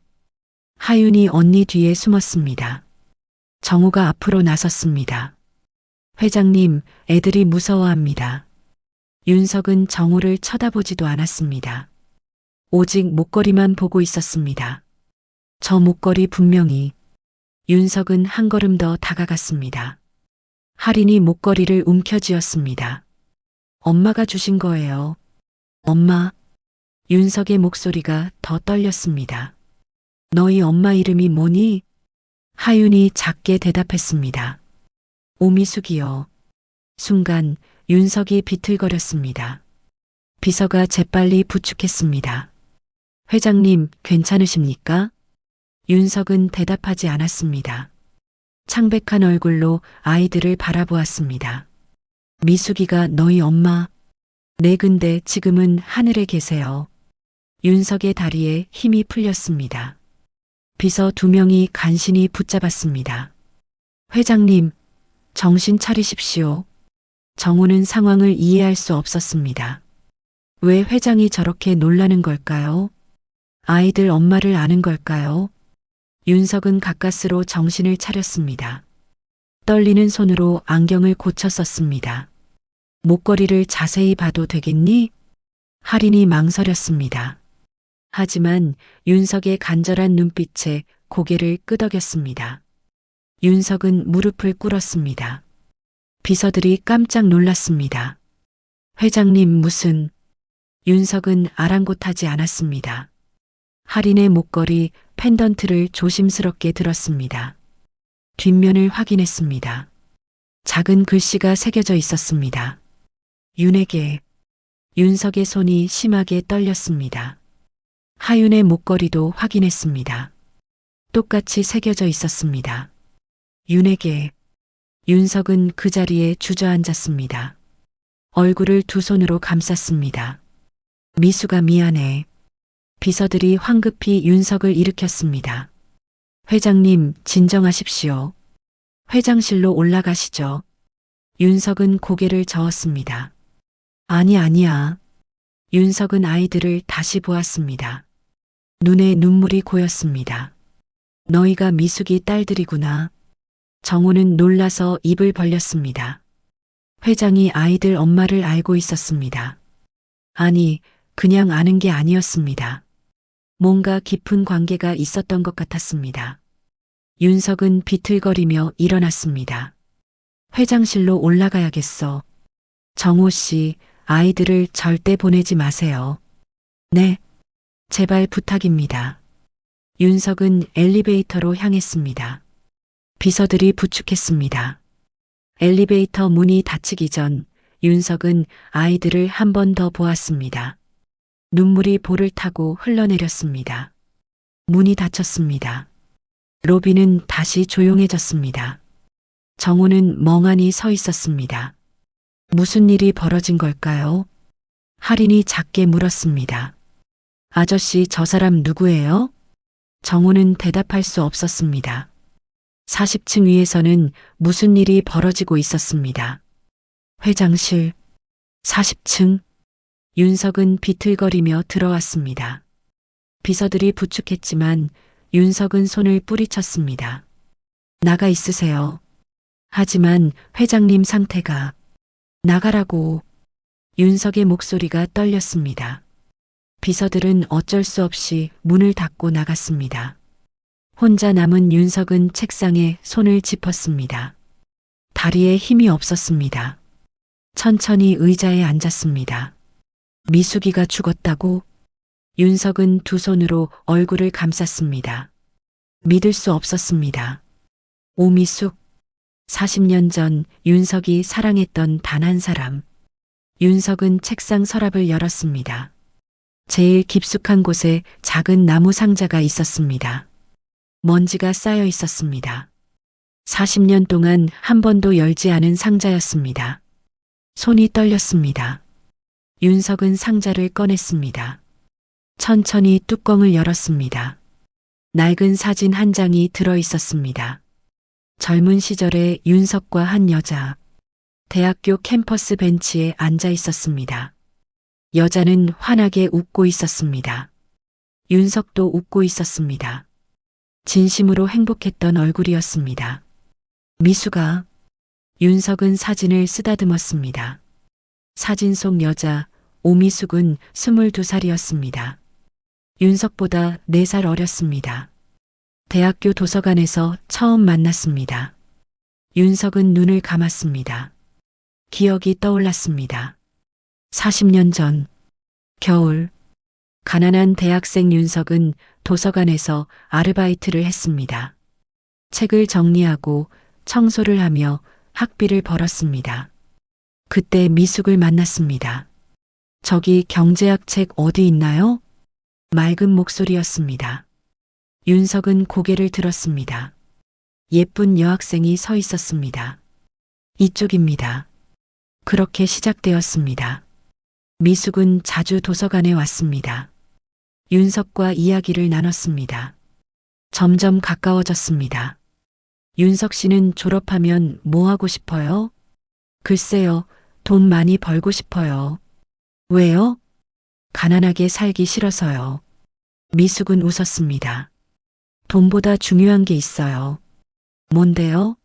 하윤이 언니 뒤에 숨었습니다. 정우가 앞으로 나섰습니다. 회장님, 애들이 무서워합니다. 윤석은 정우를 쳐다보지도 않았습니다. 오직 목걸이만 보고 있었습니다. 저 목걸이 분명히. 윤석은 한 걸음 더 다가갔습니다. 할인이 목걸이를 움켜쥐었습니다. 엄마가 주신 거예요. 엄마. 윤석의 목소리가 더 떨렸습니다. 너희 엄마 이름이 뭐니? 하윤이 작게 대답했습니다. 오미숙이요. 순간 윤석이 비틀거렸습니다. 비서가 재빨리 부축했습니다. 회장님, 괜찮으십니까? 윤석은 대답하지 않았습니다. 창백한 얼굴로 아이들을 바라보았습니다. 미숙이가 너희 엄마? 네, 근데 지금은 하늘에 계세요. 윤석의 다리에 힘이 풀렸습니다. 비서 2명이 간신히 붙잡았습니다. 회장님, 정신 차리십시오. 정우는 상황을 이해할 수 없었습니다. 왜 회장이 저렇게 놀라는 걸까요? 아이들 엄마를 아는 걸까요? 윤석은 가까스로 정신을 차렸습니다. 떨리는 손으로 안경을 고쳐 썼습니다. 목걸이를 자세히 봐도 되겠니? 할인이 망설였습니다. 하지만 윤석의 간절한 눈빛에 고개를 끄덕였습니다. 윤석은 무릎을 꿇었습니다. 비서들이 깜짝 놀랐습니다. 회장님 무슨. 윤석은 아랑곳하지 않았습니다. 할인의 목걸이 펜던트를 조심스럽게 들었습니다. 뒷면을 확인했습니다. 작은 글씨가 새겨져 있었습니다. 윤에게. 윤석의 손이 심하게 떨렸습니다. 하윤의 목걸이도 확인했습니다. 똑같이 새겨져 있었습니다. 윤에게. 윤석은 그 자리에 주저앉았습니다. 얼굴을 2 손으로 감쌌습니다. 미수가 미안해. 비서들이 황급히 윤석을 일으켰습니다. 회장님, 진정하십시오. 회장실로 올라가시죠. 윤석은 고개를 저었습니다. 아니야. 윤석은 아이들을 다시 보았습니다. 눈에 눈물이 고였습니다. 너희가 미숙이 딸들이구나. 정우는 놀라서 입을 벌렸습니다. 회장이 아이들 엄마를 알고 있었습니다. 아니, 그냥 아는 게 아니었습니다. 뭔가 깊은 관계가 있었던 것 같았습니다. 윤석은 비틀거리며 일어났습니다. 회장실로 올라가야겠어. 정호 씨, 아이들을 절대 보내지 마세요. 네, 제발 부탁입니다. 윤석은 엘리베이터로 향했습니다. 비서들이 부축했습니다. 엘리베이터 문이 닫히기 전 윤석은 아이들을 한 번 더 보았습니다. 눈물이 볼을 타고 흘러내렸습니다. 문이 닫혔습니다. 로비는 다시 조용해졌습니다. 정호는 멍하니 서 있었습니다. 무슨 일이 벌어진 걸까요? 할인이 작게 물었습니다. 아저씨, 저 사람 누구예요? 정호는 대답할 수 없었습니다. 40층 위에서는 무슨 일이 벌어지고 있었습니다. 회장실 40층. 윤석은 비틀거리며 들어왔습니다. 비서들이 부축했지만 윤석은 손을 뿌리쳤습니다. 나가 있으세요. 하지만 회장님 상태가. 나가라고. 윤석의 목소리가 떨렸습니다. 비서들은 어쩔 수 없이 문을 닫고 나갔습니다. 혼자 남은 윤석은 책상에 손을 짚었습니다. 다리에 힘이 없었습니다. 천천히 의자에 앉았습니다. 미숙이가 죽었다고? 윤석은 두 손으로 얼굴을 감쌌습니다. 믿을 수 없었습니다. 오미숙. 40년 전 윤석이 사랑했던 단 한 사람. 윤석은 책상 서랍을 열었습니다. 제일 깊숙한 곳에 작은 나무 상자가 있었습니다. 먼지가 쌓여 있었습니다. 40년 동안 한 번도 열지 않은 상자였습니다. 손이 떨렸습니다. 윤석은 상자를 꺼냈습니다. 천천히 뚜껑을 열었습니다. 낡은 사진 한 장이 들어 있었습니다. 젊은 시절의 윤석과 한 여자. 대학교 캠퍼스 벤치에 앉아 있었습니다. 여자는 환하게 웃고 있었습니다. 윤석도 웃고 있었습니다. 진심으로 행복했던 얼굴이었습니다. 미수가. 윤석은 사진을 쓰다듬었습니다. 사진 속 여자 오미숙은 22살이었습니다. 윤석보다 4살 어렸습니다. 대학교 도서관에서 처음 만났습니다. 윤석은 눈을 감았습니다. 기억이 떠올랐습니다. 40년 전 겨울, 가난한 대학생 윤석은 도서관에서 아르바이트를 했습니다. 책을 정리하고 청소를 하며 학비를 벌었습니다. 그때 미숙을 만났습니다. 저기 경제학 책 어디 있나요? 맑은 목소리였습니다. 윤석은 고개를 들었습니다. 예쁜 여학생이 서 있었습니다. 이쪽입니다. 그렇게 시작되었습니다. 미숙은 자주 도서관에 왔습니다. 윤석과 이야기를 나눴습니다. 점점 가까워졌습니다. 윤석 씨는 졸업하면 뭐 하고 싶어요? 글쎄요, 돈 많이 벌고 싶어요. 왜요? 가난하게 살기 싫어서요. 미숙은 웃었습니다. 돈보다 중요한 게 있어요. 뭔데요?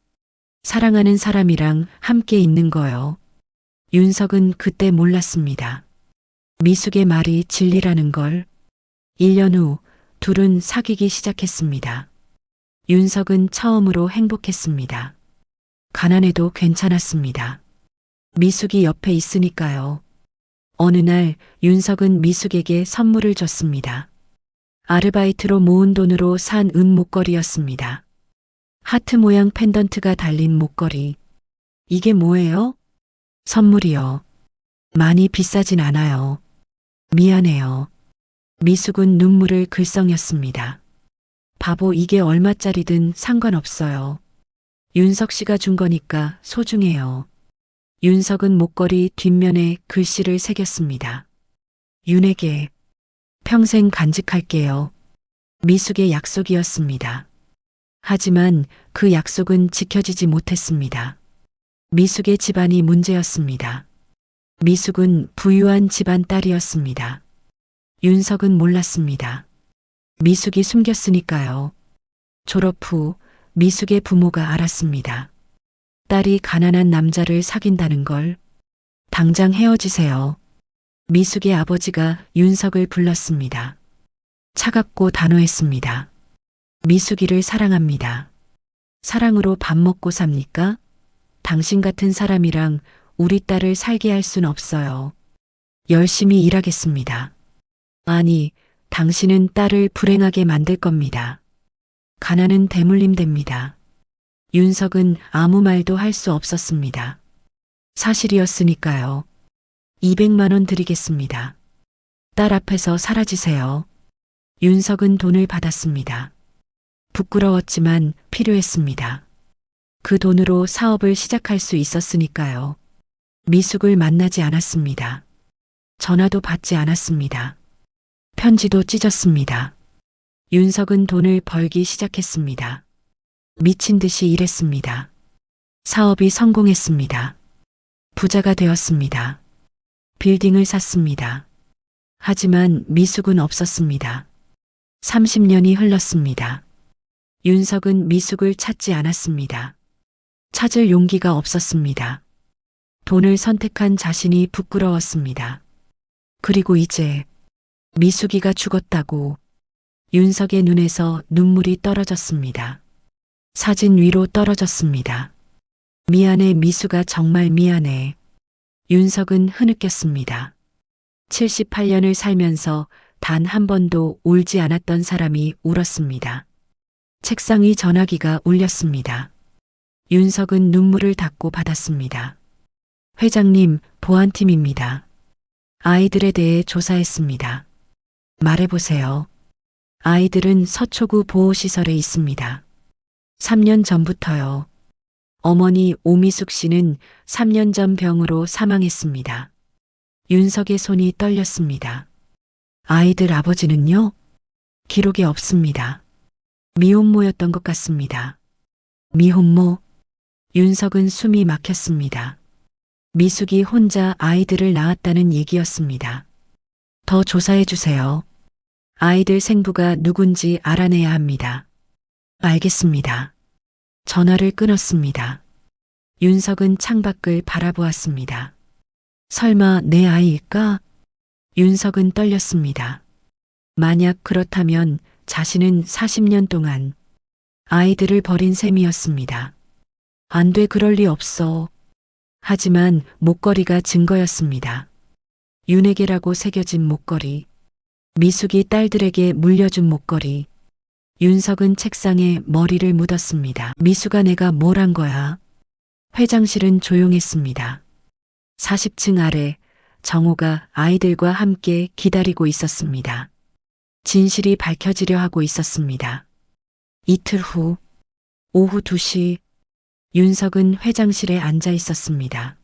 사랑하는 사람이랑 함께 있는 거요. 윤석은 그때 몰랐습니다. 미숙의 말이 진리라는 걸. 1년 후 둘은 사귀기 시작했습니다. 윤석은 처음으로 행복했습니다. 가난해도 괜찮았습니다. 미숙이 옆에 있으니까요. 어느 날 윤석은 미숙에게 선물을 줬습니다. 아르바이트로 모은 돈으로 산 은 목걸이였습니다. 하트 모양 펜던트가 달린 목걸이. 이게 뭐예요? 선물이요. 많이 비싸진 않아요. 미안해요. 미숙은 눈물을 글썽였습니다. 바보, 이게 얼마짜리든 상관없어요. 윤석 씨가 준 거니까 소중해요. 윤석은 목걸이 뒷면에 글씨를 새겼습니다. 윤에게 평생 간직할게요. 미숙의 약속이었습니다. 하지만 그 약속은 지켜지지 못했습니다. 미숙의 집안이 문제였습니다. 미숙은 부유한 집안 딸이었습니다. 윤석은 몰랐습니다. 미숙이 숨겼으니까요. 졸업 후 미숙의 부모가 알았습니다. 딸이 가난한 남자를 사귄다는 걸. 당장 헤어지세요. 미숙의 아버지가 윤석을 불렀습니다. 차갑고 단호했습니다. 미숙이를 사랑합니다. 사랑으로 밥 먹고 삽니까? 당신 같은 사람이랑 우리 딸을 살게 할 순 없어요. 열심히 일하겠습니다. 아니, 당신은 딸을 불행하게 만들 겁니다. 가난은 대물림 됩니다. 윤석은 아무 말도 할 수 없었습니다. 사실이었으니까요. 200만 원 드리겠습니다. 딸 앞에서 사라지세요. 윤석은 돈을 받았습니다. 부끄러웠지만 필요했습니다. 그 돈으로 사업을 시작할 수 있었으니까요. 미숙을 만나지 않았습니다. 전화도 받지 않았습니다. 편지도 찢었습니다. 윤석은 돈을 벌기 시작했습니다. 미친 듯이 일했습니다. 사업이 성공했습니다. 부자가 되었습니다. 빌딩을 샀습니다. 하지만 미숙은 없었습니다. 30년이 흘렀습니다. 윤석은 미숙을 찾지 않았습니다. 찾을 용기가 없었습니다. 돈을 선택한 자신이 부끄러웠습니다. 그리고 이제 미숙이가 죽었다고 윤석의 눈에서 눈물이 떨어졌습니다. 사진 위로 떨어졌습니다. 미안해 미숙아 정말 미안해. 윤석은 흐느꼈습니다. 78년을 살면서 단 한 번도 울지 않았던 사람이 울었습니다. 책상 위 전화기가 울렸습니다. 윤석은 눈물을 닦고 받았습니다. 회장님, 보안팀입니다. 아이들에 대해 조사했습니다. 말해보세요. 아이들은 서초구 보호시설에 있습니다. 3년 전부터요. 어머니 오미숙 씨는 3년 전 병으로 사망했습니다. 윤석의 손이 떨렸습니다. 아이들 아버지는요? 기록이 없습니다. 미혼모였던 것 같습니다. 미혼모? 윤석은 숨이 막혔습니다. 미숙이 혼자 아이들을 낳았다는 얘기였습니다. 더 조사해 주세요. 아이들 생부가 누군지 알아내야 합니다. 알겠습니다. 전화를 끊었습니다. 윤석은 창밖을 바라보았습니다. 설마 내 아이일까? 윤석은 떨렸습니다. 만약 그렇다면 자신은 40년 동안 아이들을 버린 셈이었습니다. 안 돼, 그럴 리 없어. 하지만 목걸이가 증거였습니다. 윤에게라고 새겨진 목걸이. 미숙이 딸들에게 물려준 목걸이. 윤석은 책상에 머리를 묻었습니다. 미숙아, 내가 뭘 한 거야? 회장실은 조용했습니다. 40층 아래 정호가 아이들과 함께 기다리고 있었습니다. 진실이 밝혀지려 하고 있었습니다. 이틀 후 오후 2시 윤석은 회장실에 앉아 있었습니다.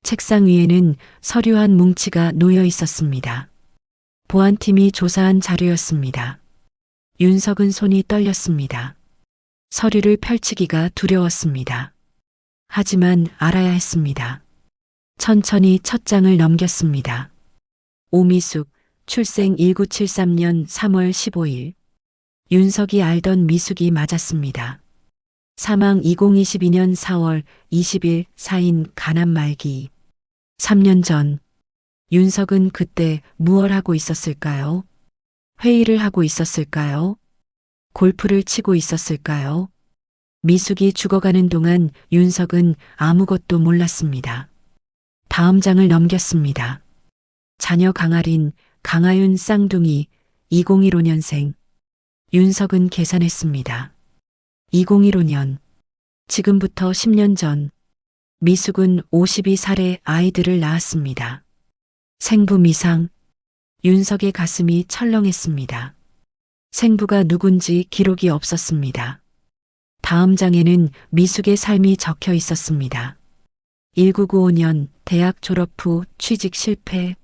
책상 위에는 서류 한 뭉치가 놓여 있었습니다. 보안팀이 조사한 자료였습니다. 윤석은 손이 떨렸습니다. 서류를 펼치기가 두려웠습니다. 하지만 알아야 했습니다. 천천히 첫 장을 넘겼습니다. 오미숙, 출생 1973년 3월 15일. 윤석이 알던 미숙이 맞았습니다. 사망 2022년 4월 20일 사인 간암 말기. 3년 전 윤석은 그때 무얼 하고 있었을까요? 회의를 하고 있었을까요? 골프를 치고 있었을까요? 미숙이 죽어가는 동안 윤석은 아무것도 몰랐습니다. 다음 장을 넘겼습니다. 자녀 강아린 강하윤 쌍둥이 2015년생. 윤석은 계산했습니다. 2015년. 지금부터 10년 전. 미숙은 52살의 아이들을 낳았습니다. 생부 미상. 윤석의 가슴이 철렁했습니다. 생부가 누군지 기록이 없었습니다. 다음 장에는 미숙의 삶이 적혀 있었습니다. 1995년 대학 졸업 후 취직 실패.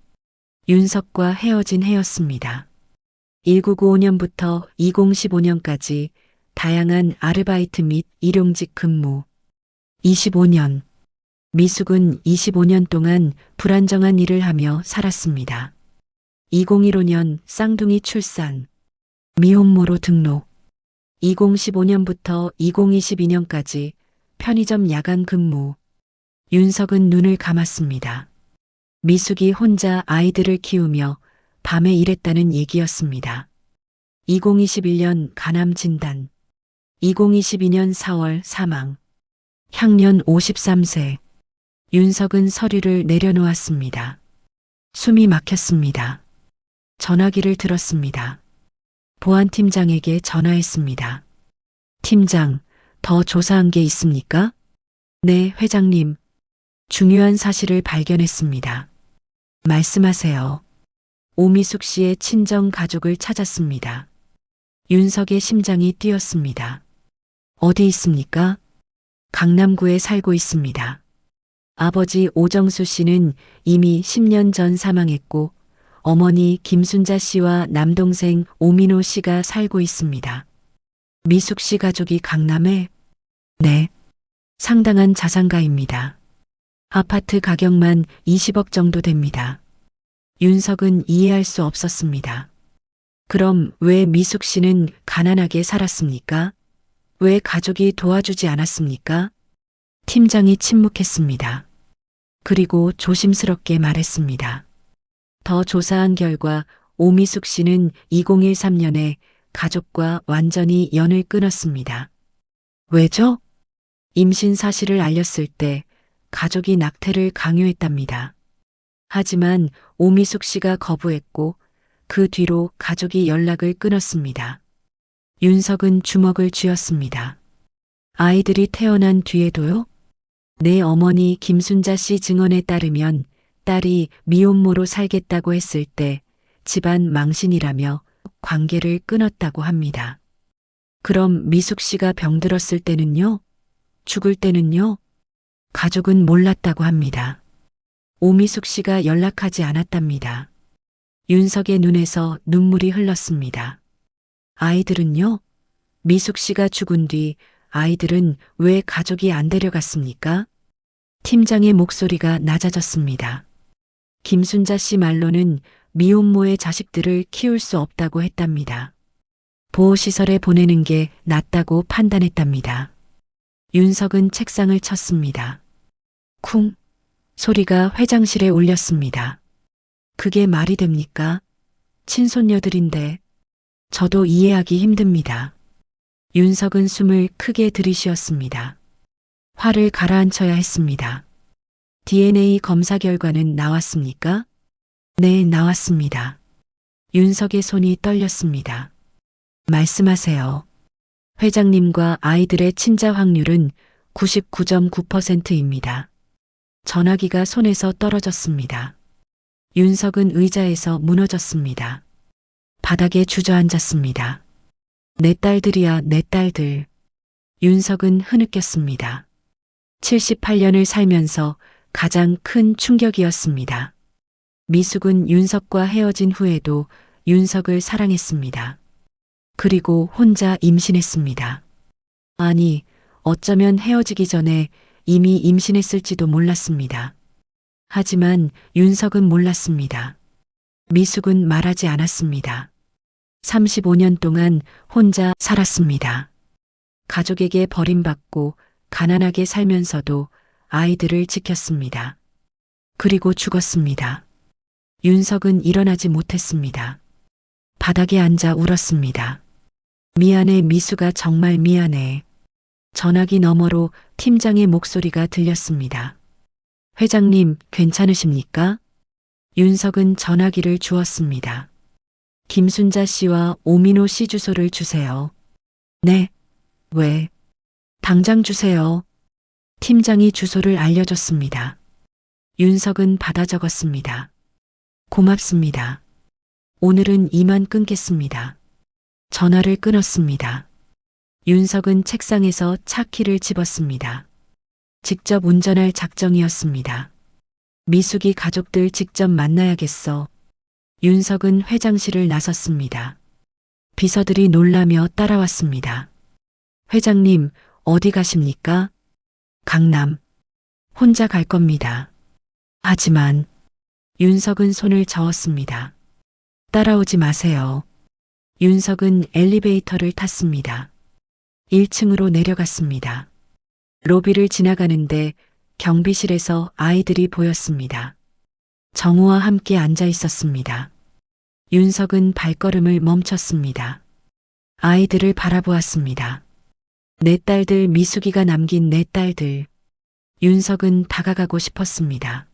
윤석과 헤어진 해였습니다. 1995년부터 2015년까지 다양한 아르바이트 및 일용직 근무. 25년. 미숙은 25년 동안 불안정한 일을 하며 살았습니다. 2015년 쌍둥이 출산. 미혼모로 등록. 2015년부터 2022년까지 편의점 야간 근무. 윤석은 눈을 감았습니다. 미숙이 혼자 아이들을 키우며 밤에 일했다는 얘기였습니다. 2021년 간암 진단. 2022년 4월 사망. 향년 53세. 윤석은 서류를 내려놓았습니다. 숨이 막혔습니다. 전화기를 들었습니다. 보안팀장에게 전화했습니다. 팀장, 더 조사한 게 있습니까? 네, 회장님. 중요한 사실을 발견했습니다. 말씀하세요. 오미숙 씨의 친정 가족을 찾았습니다. 윤석의 심장이 뛰었습니다. 어디 있습니까? 강남구에 살고 있습니다. 아버지 오정수 씨는 이미 10년 전 사망했고 어머니 김순자 씨와 남동생 오민호 씨가 살고 있습니다. 미숙 씨 가족이 강남에? 네. 상당한 자산가입니다. 아파트 가격만 20억 정도 됩니다. 윤석은 이해할 수 없었습니다. 그럼 왜 미숙 씨는 가난하게 살았습니까? 왜 가족이 도와주지 않았습니까? 팀장이 침묵했습니다. 그리고 조심스럽게 말했습니다. 더 조사한 결과 오미숙 씨는 2013년에 가족과 완전히 연을 끊었습니다. 왜죠? 임신 사실을 알렸을 때 가족이 낙태를 강요했답니다. 하지만 오미숙 씨가 거부했고 그 뒤로 가족이 연락을 끊었습니다. 윤석은 주먹을 쥐었습니다. 아이들이 태어난 뒤에도요? 내 어머니 김순자 씨 증언에 따르면 딸이 미혼모로 살겠다고 했을 때 집안 망신이라며 관계를 끊었다고 합니다. 그럼 미숙 씨가 병들었을 때는요? 죽을 때는요? 가족은 몰랐다고 합니다. 오미숙 씨가 연락하지 않았답니다. 윤석의 눈에서 눈물이 흘렀습니다. 아이들은요? 미숙 씨가 죽은 뒤 아이들은 왜 가족이 안 데려갔습니까? 팀장의 목소리가 낮아졌습니다. 김순자 씨 말로는 미혼모의 자식들을 키울 수 없다고 했답니다. 보호시설에 보내는 게 낫다고 판단했답니다. 윤석은 책상을 쳤습니다. 쿵 소리가 회장실에 울렸습니다. 그게 말이 됩니까? 친손녀들인데 저도 이해하기 힘듭니다. 윤석은 숨을 크게 들이쉬었습니다. 화를 가라앉혀야 했습니다. DNA 검사 결과는 나왔습니까? 네, 나왔습니다. 윤석의 손이 떨렸습니다. 말씀하세요. 회장님과 아이들의 친자 확률은 99.9%입니다. 전화기가 손에서 떨어졌습니다. 윤석은 의자에서 무너졌습니다. 바닥에 주저앉았습니다. 내 딸들이야, 내 딸들. 윤석은 흐느꼈습니다. 78년을 살면서 가장 큰 충격이었습니다. 미숙은 윤석과 헤어진 후에도 윤석을 사랑했습니다. 그리고 혼자 임신했습니다. 아니, 어쩌면 헤어지기 전에 이미 임신했을지도 몰랐습니다. 하지만 윤석은 몰랐습니다. 미숙은 말하지 않았습니다. 35년 동안 혼자 살았습니다. 가족에게 버림받고 가난하게 살면서도 아이들을 지켰습니다. 그리고 죽었습니다. 윤석은 일어나지 못했습니다. 바닥에 앉아 울었습니다. 미안해, 미수가 정말 미안해. 전화기 너머로 팀장의 목소리가 들렸습니다. 회장님, 괜찮으십니까? 윤석은 전화기를 주었습니다. 김순자 씨와 오민호 씨 주소를 주세요. 네. 왜? 당장 주세요. 팀장이 주소를 알려줬습니다. 윤석은 받아 적었습니다. 고맙습니다. 오늘은 이만 끊겠습니다. 전화를 끊었습니다. 윤석은 책상에서 차 키를 집었습니다. 직접 운전할 작정이었습니다. 미숙이 가족들 직접 만나야겠어. 윤석은 회장실을 나섰습니다. 비서들이 놀라며 따라왔습니다. 회장님, 어디 가십니까? 강남. 혼자 갈 겁니다. 하지만 윤석은 손을 저었습니다. 따라오지 마세요. 윤석은 엘리베이터를 탔습니다. 1층으로 내려갔습니다. 로비를 지나가는데 경비실에서 아이들이 보였습니다. 정우와 함께 앉아 있었습니다. 윤석은 발걸음을 멈췄습니다. 아이들을 바라보았습니다. 내 딸들, 미숙이가 남긴 내 딸들. 윤석은 다가가고 싶었습니다.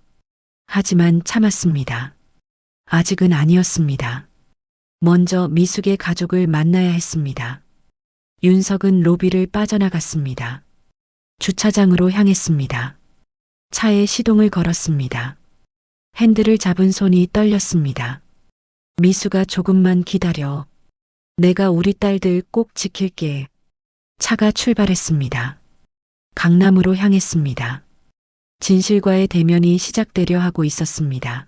하지만 참았습니다. 아직은 아니었습니다. 먼저 미숙의 가족을 만나야 했습니다. 윤석은 로비를 빠져나갔습니다. 주차장으로 향했습니다. 차에 시동을 걸었습니다. 핸들을 잡은 손이 떨렸습니다. 미수가 조금만 기다려. 내가 우리 딸들 꼭 지킬게. 차가 출발했습니다. 강남으로 향했습니다. 진실과의 대면이 시작되려 하고 있었습니다.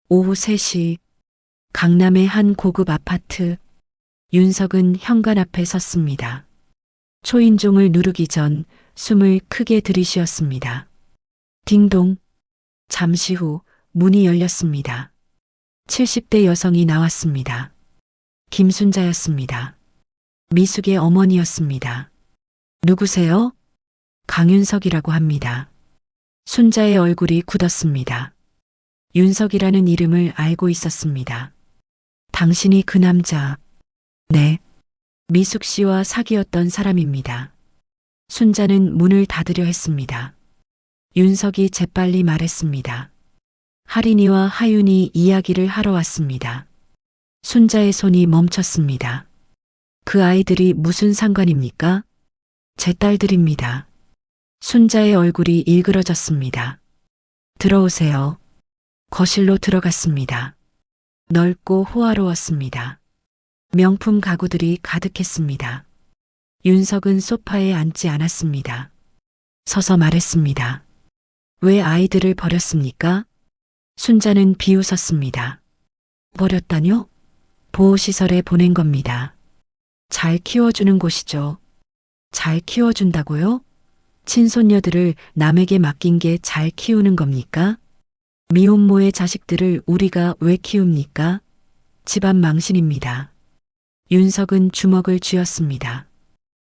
오후 3시 강남의 한 고급 아파트. 윤석은 현관 앞에 섰습니다. 초인종을 누르기 전 숨을 크게 들이쉬었습니다. 딩동. 잠시 후 문이 열렸습니다. 70대 여성이 나왔습니다. 김순자였습니다. 미숙의 어머니였습니다. 누구세요? 강윤석이라고 합니다. 순자의 얼굴이 굳었습니다. 윤석이라는 이름을 알고 있었습니다. 당신이 그 남자. 네. 미숙 씨와 사귀었던 사람입니다. 순자는 문을 닫으려 했습니다. 윤석이 재빨리 말했습니다. 하린이와 하윤이 이야기를 하러 왔습니다. 순자의 손이 멈췄습니다. 그 아이들이 무슨 상관입니까? 제 딸들입니다. 순자의 얼굴이 일그러졌습니다. 들어오세요. 거실로 들어갔습니다. 넓고 호화로웠습니다. 명품 가구들이 가득했습니다. 윤석은 소파에 앉지 않았습니다. 서서 말했습니다. 왜 아이들을 버렸습니까? 순자는 비웃었습니다. 버렸다뇨? 보호시설에 보낸 겁니다. 잘 키워주는 곳이죠. 잘 키워준다고요? 친손녀들을 남에게 맡긴 게 잘 키우는 겁니까? 미혼모의 자식들을 우리가 왜 키웁니까? 집안 망신입니다. 윤석은 주먹을 쥐었습니다.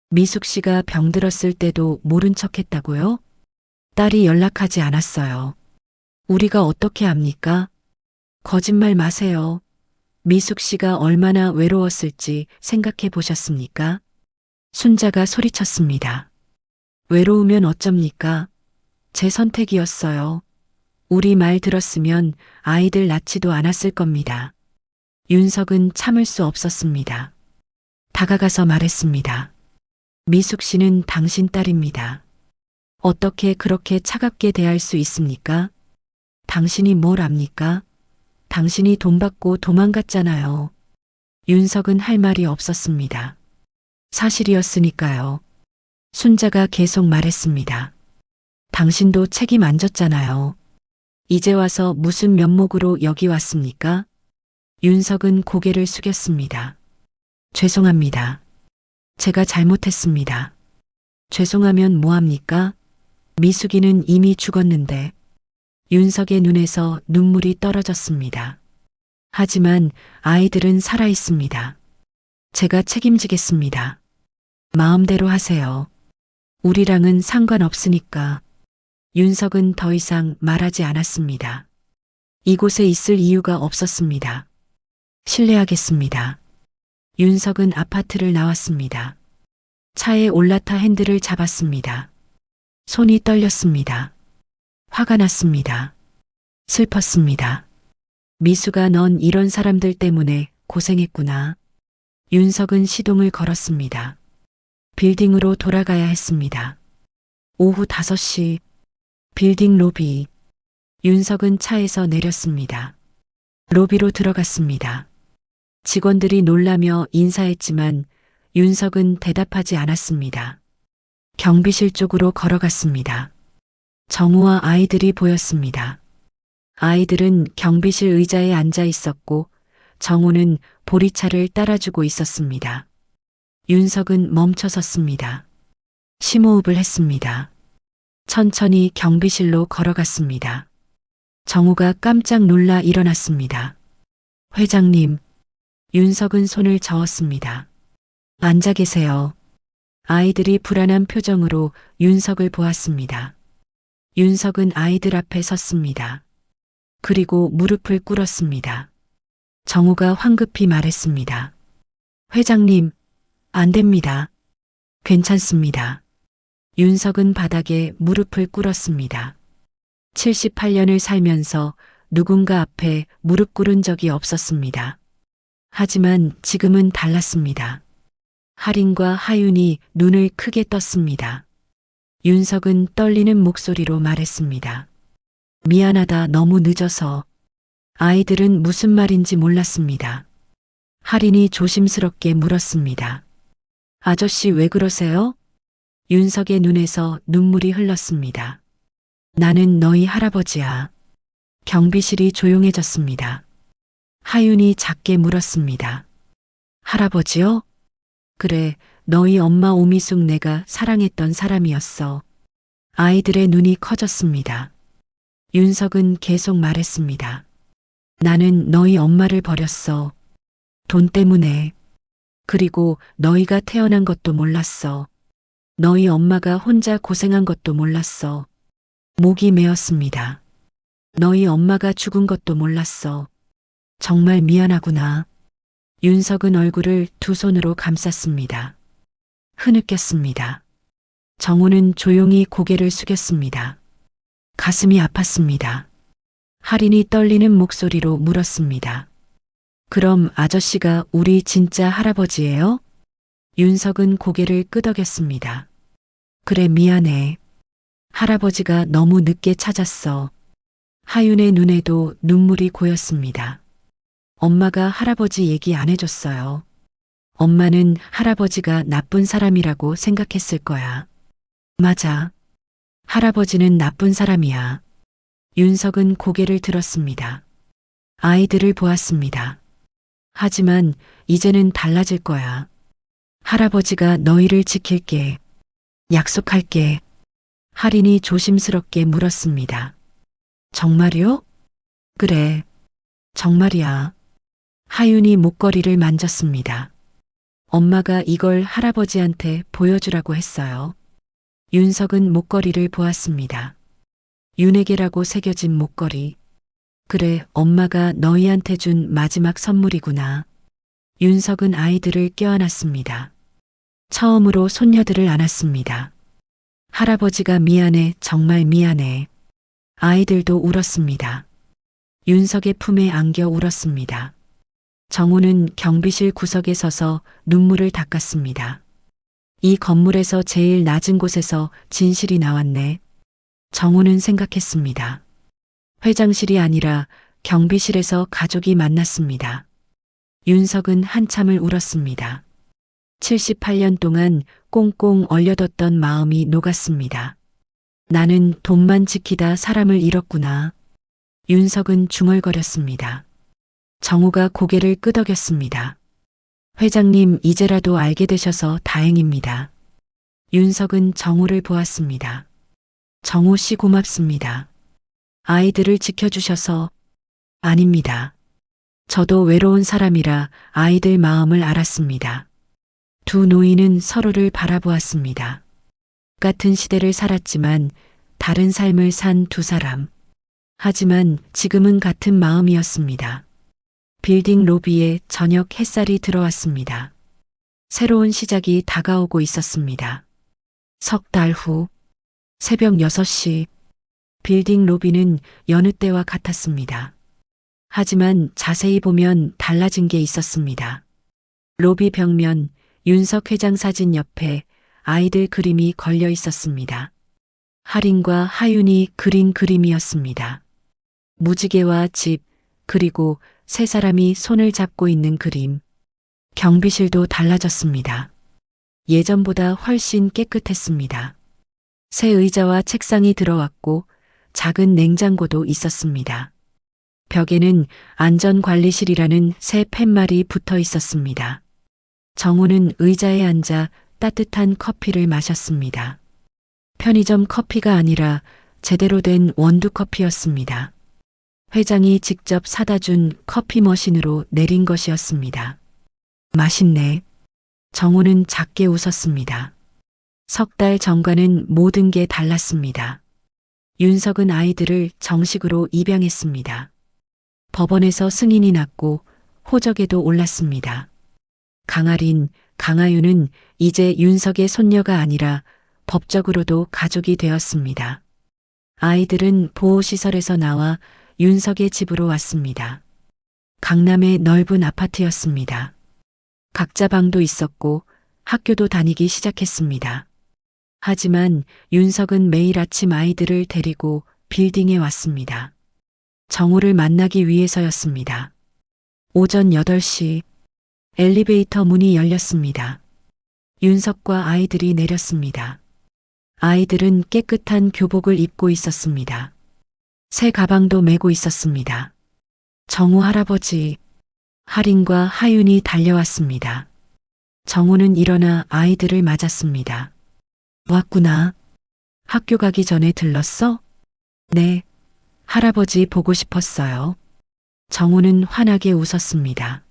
미숙 씨가 병들었을 때도 모른 척 했다고요? 딸이 연락하지 않았어요. 우리가 어떻게 압니까? 거짓말 마세요. 미숙 씨가 얼마나 외로웠을지 생각해 보셨습니까? 순자가 소리쳤습니다. 외로우면 어쩝니까? 제 선택이었어요. 우리 말 들었으면 아이들 낳지도 않았을 겁니다. 윤석은 참을 수 없었습니다. 다가가서 말했습니다. 미숙 씨는 당신 딸입니다. 어떻게 그렇게 차갑게 대할 수 있습니까? 당신이 뭘 압니까? 당신이 돈 받고 도망갔잖아요. 윤석은 할 말이 없었습니다. 사실이었으니까요. 순자가 계속 말했습니다. 당신도 책임 안 졌잖아요. 이제 와서 무슨 면목으로 여기 왔습니까? 윤석은 고개를 숙였습니다. 죄송합니다. 제가 잘못했습니다. 죄송하면 뭐합니까? 미숙이는 이미 죽었는데. 윤석의 눈에서 눈물이 떨어졌습니다. 하지만 아이들은 살아 있습니다. 제가 책임지겠습니다. 마음대로 하세요. 우리랑은 상관없으니까. 윤석은 더 이상 말하지 않았습니다. 이곳에 있을 이유가 없었습니다. 실례하겠습니다. 윤석은 아파트를 나왔습니다. 차에 올라타 핸들을 잡았습니다. 손이 떨렸습니다. 화가 났습니다. 슬펐습니다. 미수가 넌 이런 사람들 때문에 고생했구나. 윤석은 시동을 걸었습니다. 빌딩으로 돌아가야 했습니다. 오후 5시 빌딩 로비. 윤석은 차에서 내렸습니다. 로비로 들어갔습니다. 직원들이 놀라며 인사했지만 윤석은 대답하지 않았습니다. 경비실 쪽으로 걸어갔습니다. 정우와 아이들이 보였습니다. 아이들은 경비실 의자에 앉아 있었고 정우는 보리차를 따라주고 있었습니다. 윤석은 멈춰 섰습니다. 심호흡을 했습니다. 천천히 경비실로 걸어갔습니다. 정우가 깜짝 놀라 일어났습니다. 회장님. 윤석은 손을 저었습니다. 앉아 계세요. 아이들이 불안한 표정으로 윤석을 보았습니다. 윤석은 아이들 앞에 섰습니다. 그리고 무릎을 꿇었습니다. 정우가 황급히 말했습니다. 회장님, 안 됩니다. 괜찮습니다. 윤석은 바닥에 무릎을 꿇었습니다. 78년을 살면서 누군가 앞에 무릎 꿇은 적이 없었습니다. 하지만 지금은 달랐습니다. 하린과 하윤이 눈을 크게 떴습니다. 윤석은 떨리는 목소리로 말했습니다. 미안하다, 너무 늦어서. 아이들은 무슨 말인지 몰랐습니다. 하린이 조심스럽게 물었습니다. 아저씨 왜 그러세요? 윤석의 눈에서 눈물이 흘렀습니다. 나는 너희 할아버지야. 경비실이 조용해졌습니다. 하윤이 작게 물었습니다. 할아버지요? 그래, 너희 엄마 오미숙 내가 사랑했던 사람이었어. 아이들의 눈이 커졌습니다. 윤석은 계속 말했습니다. 나는 너희 엄마를 버렸어. 돈 때문에. 그리고 너희가 태어난 것도 몰랐어. 너희 엄마가 혼자 고생한 것도 몰랐어. 목이 메었습니다. 너희 엄마가 죽은 것도 몰랐어. 정말 미안하구나. 윤석은 얼굴을 두 손으로 감쌌습니다. 흐느꼈습니다. 정우는 조용히 고개를 숙였습니다. 가슴이 아팠습니다. 할인이 떨리는 목소리로 물었습니다. 그럼 아저씨가 우리 진짜 할아버지예요? 윤석은 고개를 끄덕였습니다. 그래, 미안해. 할아버지가 너무 늦게 찾았어. 하윤의 눈에도 눈물이 고였습니다. 엄마가 할아버지 얘기 안 해줬어요. 엄마는 할아버지가 나쁜 사람이라고 생각했을 거야. 맞아. 할아버지는 나쁜 사람이야. 윤석은 고개를 들었습니다. 아이들을 보았습니다. 하지만 이제는 달라질 거야. 할아버지가 너희를 지킬게. 약속할게. 할인이 조심스럽게 물었습니다. 정말요? 그래. 정말이야. 하윤이 목걸이를 만졌습니다. 엄마가 이걸 할아버지한테 보여주라고 했어요. 윤석은 목걸이를 보았습니다. 윤에게라고 새겨진 목걸이. 그래, 엄마가 너희한테 준 마지막 선물이구나. 윤석은 아이들을 껴안았습니다. 처음으로 손녀들을 안았습니다. 할아버지가 미안해, 정말 미안해. 아이들도 울었습니다. 윤석의 품에 안겨 울었습니다. 정우는 경비실 구석에 서서 눈물을 닦았습니다. 이 건물에서 제일 낮은 곳에서 진실이 나왔네. 정우는 생각했습니다. 회장실이 아니라 경비실에서 가족이 만났습니다. 윤석은 한참을 울었습니다. 78년 동안 꽁꽁 얼려뒀던 마음이 녹았습니다. 나는 돈만 지키다 사람을 잃었구나. 윤석은 중얼거렸습니다. 정우가 고개를 끄덕였습니다. 회장님, 이제라도 알게 되셔서 다행입니다. 윤석은 정우를 보았습니다. 정우 씨 고맙습니다. 아이들을 지켜주셔서. 아닙니다. 저도 외로운 사람이라 아이들 마음을 알았습니다. 두 노인은 서로를 바라보았습니다. 같은 시대를 살았지만 다른 삶을 산 두 사람. 하지만 지금은 같은 마음이었습니다. 빌딩 로비에 저녁 햇살이 들어왔습니다. 새로운 시작이 다가오고 있었습니다. 석 달 후 새벽 6시 빌딩 로비는 여느 때와 같았습니다. 하지만 자세히 보면 달라진 게 있었습니다. 로비 벽면 윤석 회장 사진 옆에 아이들 그림이 걸려 있었습니다. 할인과 하윤이 그린 그림이었습니다. 무지개와 집, 그리고 세 사람이 손을 잡고 있는 그림. 경비실도 달라졌습니다. 예전보다 훨씬 깨끗했습니다. 새 의자와 책상이 들어왔고 작은 냉장고도 있었습니다. 벽에는 안전관리실이라는 새 팻말이 붙어 있었습니다. 정우는 의자에 앉아 따뜻한 커피를 마셨습니다. 편의점 커피가 아니라 제대로 된 원두 커피였습니다. 회장이 직접 사다 준 커피 머신으로 내린 것이었습니다. 맛있네. 정우는 작게 웃었습니다. 석 달 전과는 모든 게 달랐습니다. 윤석은 아이들을 정식으로 입양했습니다. 법원에서 승인이 났고 호적에도 올랐습니다. 강할인, 강하윤은 이제 윤석의 손녀가 아니라 법적으로도 가족이 되었습니다. 아이들은 보호시설에서 나와 윤석의 집으로 왔습니다. 강남의 넓은 아파트였습니다. 각자 방도 있었고 학교도 다니기 시작했습니다. 하지만 윤석은 매일 아침 아이들을 데리고 빌딩에 왔습니다. 정우를 만나기 위해서였습니다. 오전 8시 엘리베이터 문이 열렸습니다. 윤석과 아이들이 내렸습니다. 아이들은 깨끗한 교복을 입고 있었습니다. 새 가방도 메고 있었습니다. 정우 할아버지, 할인과 하윤이 달려왔습니다. 정우는 일어나 아이들을 맞았습니다. 왔구나. 학교 가기 전에 들렀어? 네. 할아버지 보고 싶었어요. 정우는 환하게 웃었습니다.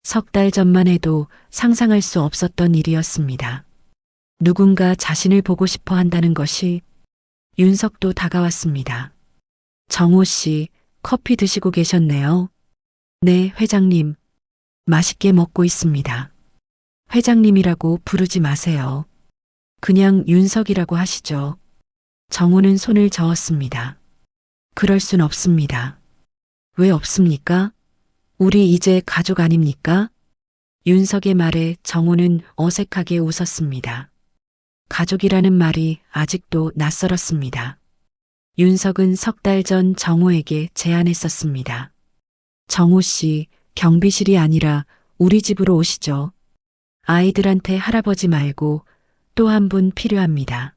석 달 전만 해도 상상할 수 없었던 일이었습니다. 누군가 자신을 보고 싶어 한다는 것이. 윤석도 다가왔습니다. 정우 씨, 커피 드시고 계셨네요. 네, 회장님. 맛있게 먹고 있습니다. 회장님이라고 부르지 마세요. 그냥 윤석이라고 하시죠. 정우는 손을 저었습니다. 그럴 순 없습니다. 왜 없습니까? 우리 이제 가족 아닙니까? 윤석의 말에 정우는 어색하게 웃었습니다. 가족이라는 말이 아직도 낯설었습니다. 윤석은 석 달 전 정우에게 제안했었습니다. 정우 씨, 경비실이 아니라 우리 집으로 오시죠. 아이들한테 할아버지 말고 또 한 분 필요합니다.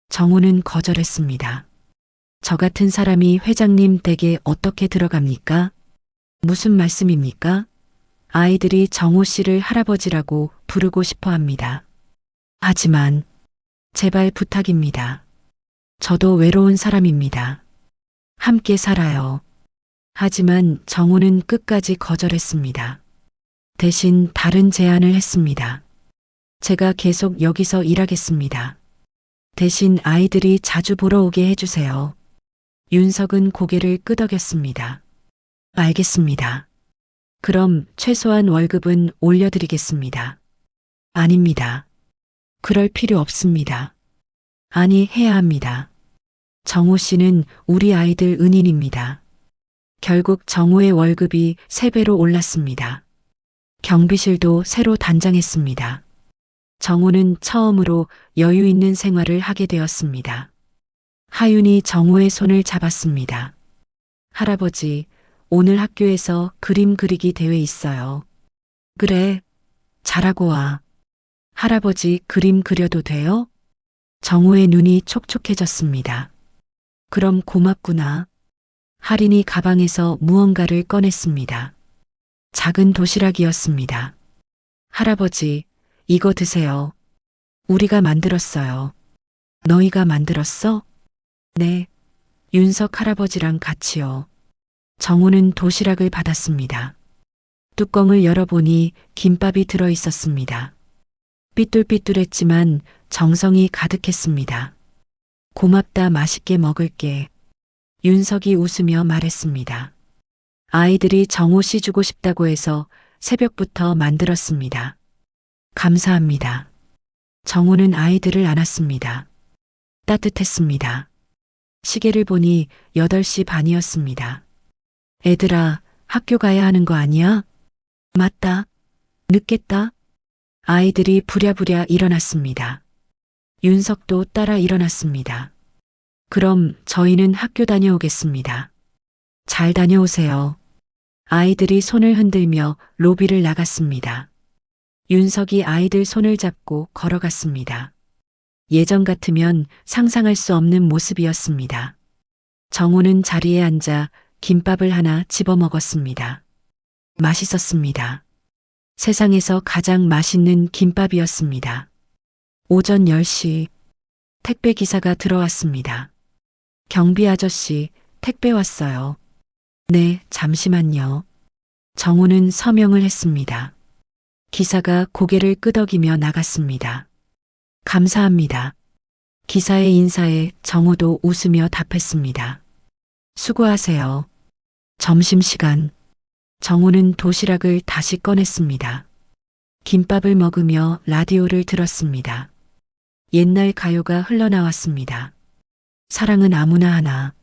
정우는 거절했습니다. 저 같은 사람이 회장님 댁에 어떻게 들어갑니까? 무슨 말씀입니까? 아이들이 정우 씨를 할아버지라고 부르고 싶어 합니다. 하지만 제발 부탁입니다. 저도 외로운 사람입니다. 함께 살아요. 하지만 정우는 끝까지 거절했습니다. 대신 다른 제안을 했습니다. 제가 계속 여기서 일하겠습니다. 대신 아이들이 자주 보러 오게 해주세요. 윤석은 고개를 끄덕였습니다. 알겠습니다. 그럼 최소한 월급은 올려드리겠습니다. 아닙니다. 그럴 필요 없습니다. 아니, 해야 합니다. 정우 씨는 우리 아이들 은인입니다. 결국 정우의 월급이 3배로 올랐습니다. 경비실도 새로 단장했습니다. 정우는 처음으로 여유 있는 생활을 하게 되었습니다. 하윤이 정우의 손을 잡았습니다. 할아버지, 오늘 학교에서 그림 그리기 대회 있어요. 그래, 잘하고 와. 할아버지 그림 그려도 돼요? 정우의 눈이 촉촉해졌습니다. 그럼 고맙구나. 할인이 가방에서 무언가를 꺼냈습니다. 작은 도시락이었습니다. 할아버지, 이거 드세요. 우리가 만들었어요. 너희가 만들었어? 네. 윤석 할아버지랑 같이요. 정우는 도시락을 받았습니다. 뚜껑을 열어보니 김밥이 들어 있었습니다. 삐뚤삐뚤했지만 정성이 가득했습니다. 고맙다, 맛있게 먹을게. 윤석이 웃으며 말했습니다. 아이들이 정우 씨 주고 싶다고 해서 새벽부터 만들었습니다. 감사합니다. 정우는 아이들을 안았습니다. 따뜻했습니다. 시계를 보니 8시 반이었습니다. 애들아, 학교 가야 하는 거 아니야? 맞다. 늦겠다. 아이들이 부랴부랴 일어났습니다. 윤석도 따라 일어났습니다. 그럼 저희는 학교 다녀오겠습니다. 잘 다녀오세요. 아이들이 손을 흔들며 로비를 나갔습니다. 윤석이 아이들 손을 잡고 걸어갔습니다. 예전 같으면 상상할 수 없는 모습이었습니다. 정우는 자리에 앉아 김밥을 하나 집어 먹었습니다. 맛있었습니다. 세상에서 가장 맛있는 김밥이었습니다. 오전 10시 택배 기사가 들어왔습니다. 경비 아저씨, 택배 왔어요. 네, 잠시만요. 정우는 서명을 했습니다. 기사가 고개를 끄덕이며 나갔습니다. 감사합니다. 기사의 인사에 정우도 웃으며 답했습니다. 수고하세요. 점심시간. 정우는 도시락을 다시 꺼냈습니다. 김밥을 먹으며 라디오를 들었습니다. 옛날 가요가 흘러나왔습니다. 사랑은 아무나 하나.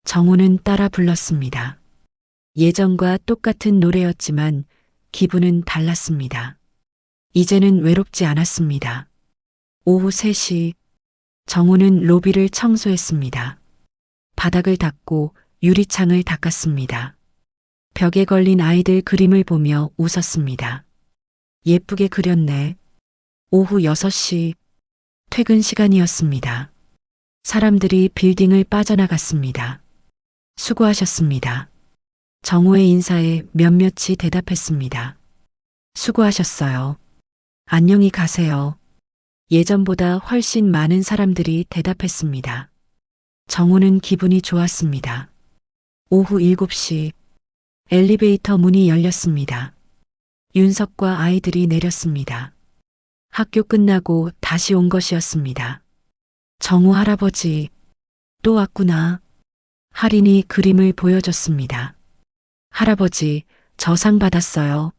정우는 따라 불렀습니다. 예전과 똑같은 노래였지만 기분은 달랐습니다. 이제는 외롭지 않았습니다. 오후 3시 정우는 로비를 청소했습니다. 바닥을 닦고 유리창을 닦았습니다. 벽에 걸린 아이들 그림을 보며 웃었습니다. 예쁘게 그렸네. 오후 6시 퇴근 시간이었습니다. 사람들이 빌딩을 빠져나갔습니다. 수고하셨습니다. 정호의 인사에 몇몇이 대답했습니다. 수고하셨어요. 안녕히 가세요. 예전보다 훨씬 많은 사람들이 대답했습니다. 정호는 기분이 좋았습니다. 오후 7시 엘리베이터 문이 열렸습니다. 윤석과 아이들이 내렸습니다. 학교 끝나고 다시 온 것이었습니다. 정호 할아버지, 또 왔구나. 할인이 그림을 보여줬습니다. 할아버지, 저 상 받았어요.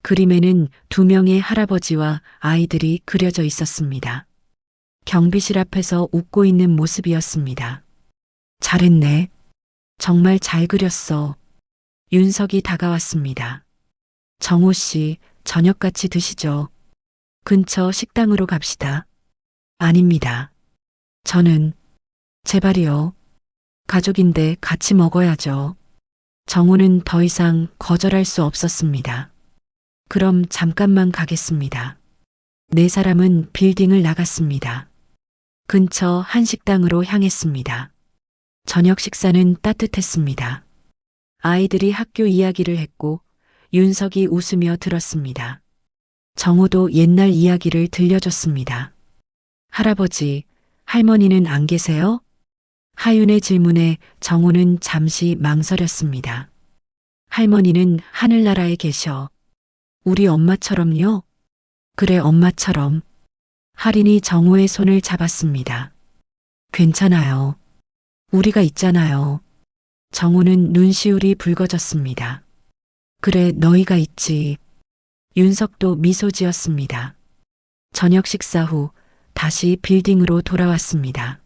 그림에는 2명의 할아버지와 아이들이 그려져 있었습니다. 경비실 앞에서 웃고 있는 모습이었습니다. 잘했네. 정말 잘 그렸어. 윤석이 다가왔습니다. 정호 씨, 저녁 같이 드시죠. 근처 식당으로 갑시다. 아닙니다. 저는, 제발이요. 가족인데 같이 먹어야죠. 정호는 더 이상 거절할 수 없었습니다. 그럼 잠깐만 가겠습니다. 네 사람은 빌딩을 나갔습니다. 근처 한 식당으로 향했습니다. 저녁 식사는 따뜻했습니다. 아이들이 학교 이야기를 했고 윤석이 웃으며 들었습니다. 정호도 옛날 이야기를 들려줬습니다. 할아버지, 할머니는 안 계세요? 하윤의 질문에 정호는 잠시 망설였습니다. 할머니는 하늘나라에 계셔. 우리 엄마처럼요? 그래, 엄마처럼. 할인이 정호의 손을 잡았습니다. 괜찮아요. 우리가 있잖아요. 정호는 눈시울이 붉어졌습니다. 그래, 너희가 있지. 윤석도 미소 지었습니다. 저녁 식사 후 다시 빌딩으로 돌아왔습니다.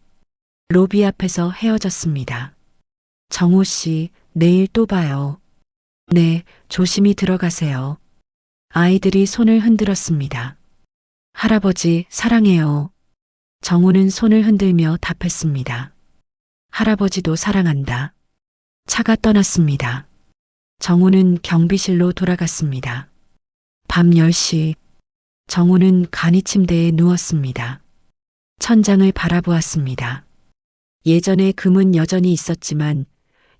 로비 앞에서 헤어졌습니다. 정호 씨, 내일 또 봐요. 네, 조심히 들어가세요. 아이들이 손을 흔들었습니다. 할아버지, 사랑해요. 정호는 손을 흔들며 답했습니다. 할아버지도 사랑한다. 차가 떠났습니다. 정호는 경비실로 돌아갔습니다. 밤 10시, 정호는 간이 침대에 누웠습니다. 천장을 바라보았습니다. 예전에 금은 여전히 있었지만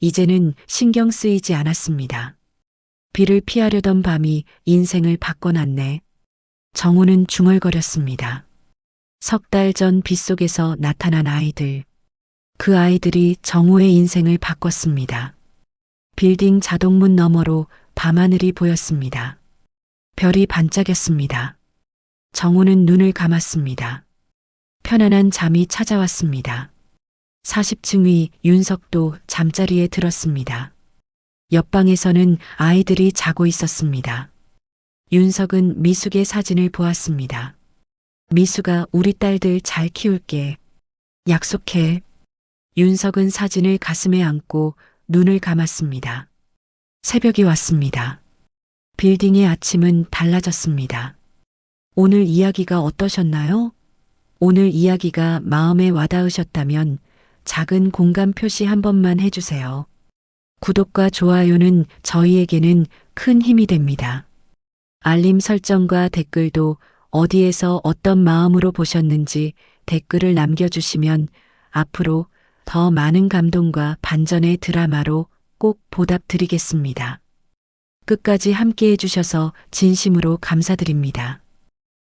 이제는 신경 쓰이지 않았습니다. 비를 피하려던 밤이 인생을 바꿔놨네. 정호는 중얼거렸습니다. 석 달 전 빗속에서 나타난 아이들. 그 아이들이 정호의 인생을 바꿨습니다. 빌딩 자동문 너머로 밤하늘이 보였습니다. 별이 반짝였습니다. 정호는 눈을 감았습니다. 편안한 잠이 찾아왔습니다. 40층 위 윤석도 잠자리에 들었습니다. 옆방에서는 아이들이 자고 있었습니다. 윤석은 미숙의 사진을 보았습니다. 미숙아, 우리 딸들 잘 키울게. 약속해. 윤석은 사진을 가슴에 안고 눈을 감았습니다. 새벽이 왔습니다. 빌딩의 아침은 달라졌습니다. 오늘 이야기가 어떠셨나요? 오늘 이야기가 마음에 와닿으셨다면 작은 공감 표시 한 번만 해주세요. 구독과 좋아요는 저희에게는 큰 힘이 됩니다. 알림 설정과 댓글도 어디에서 어떤 마음으로 보셨는지 댓글을 남겨주시면 앞으로 더 많은 감동과 반전의 드라마로 꼭 보답드리겠습니다. 끝까지 함께 해주셔서 진심으로 감사드립니다.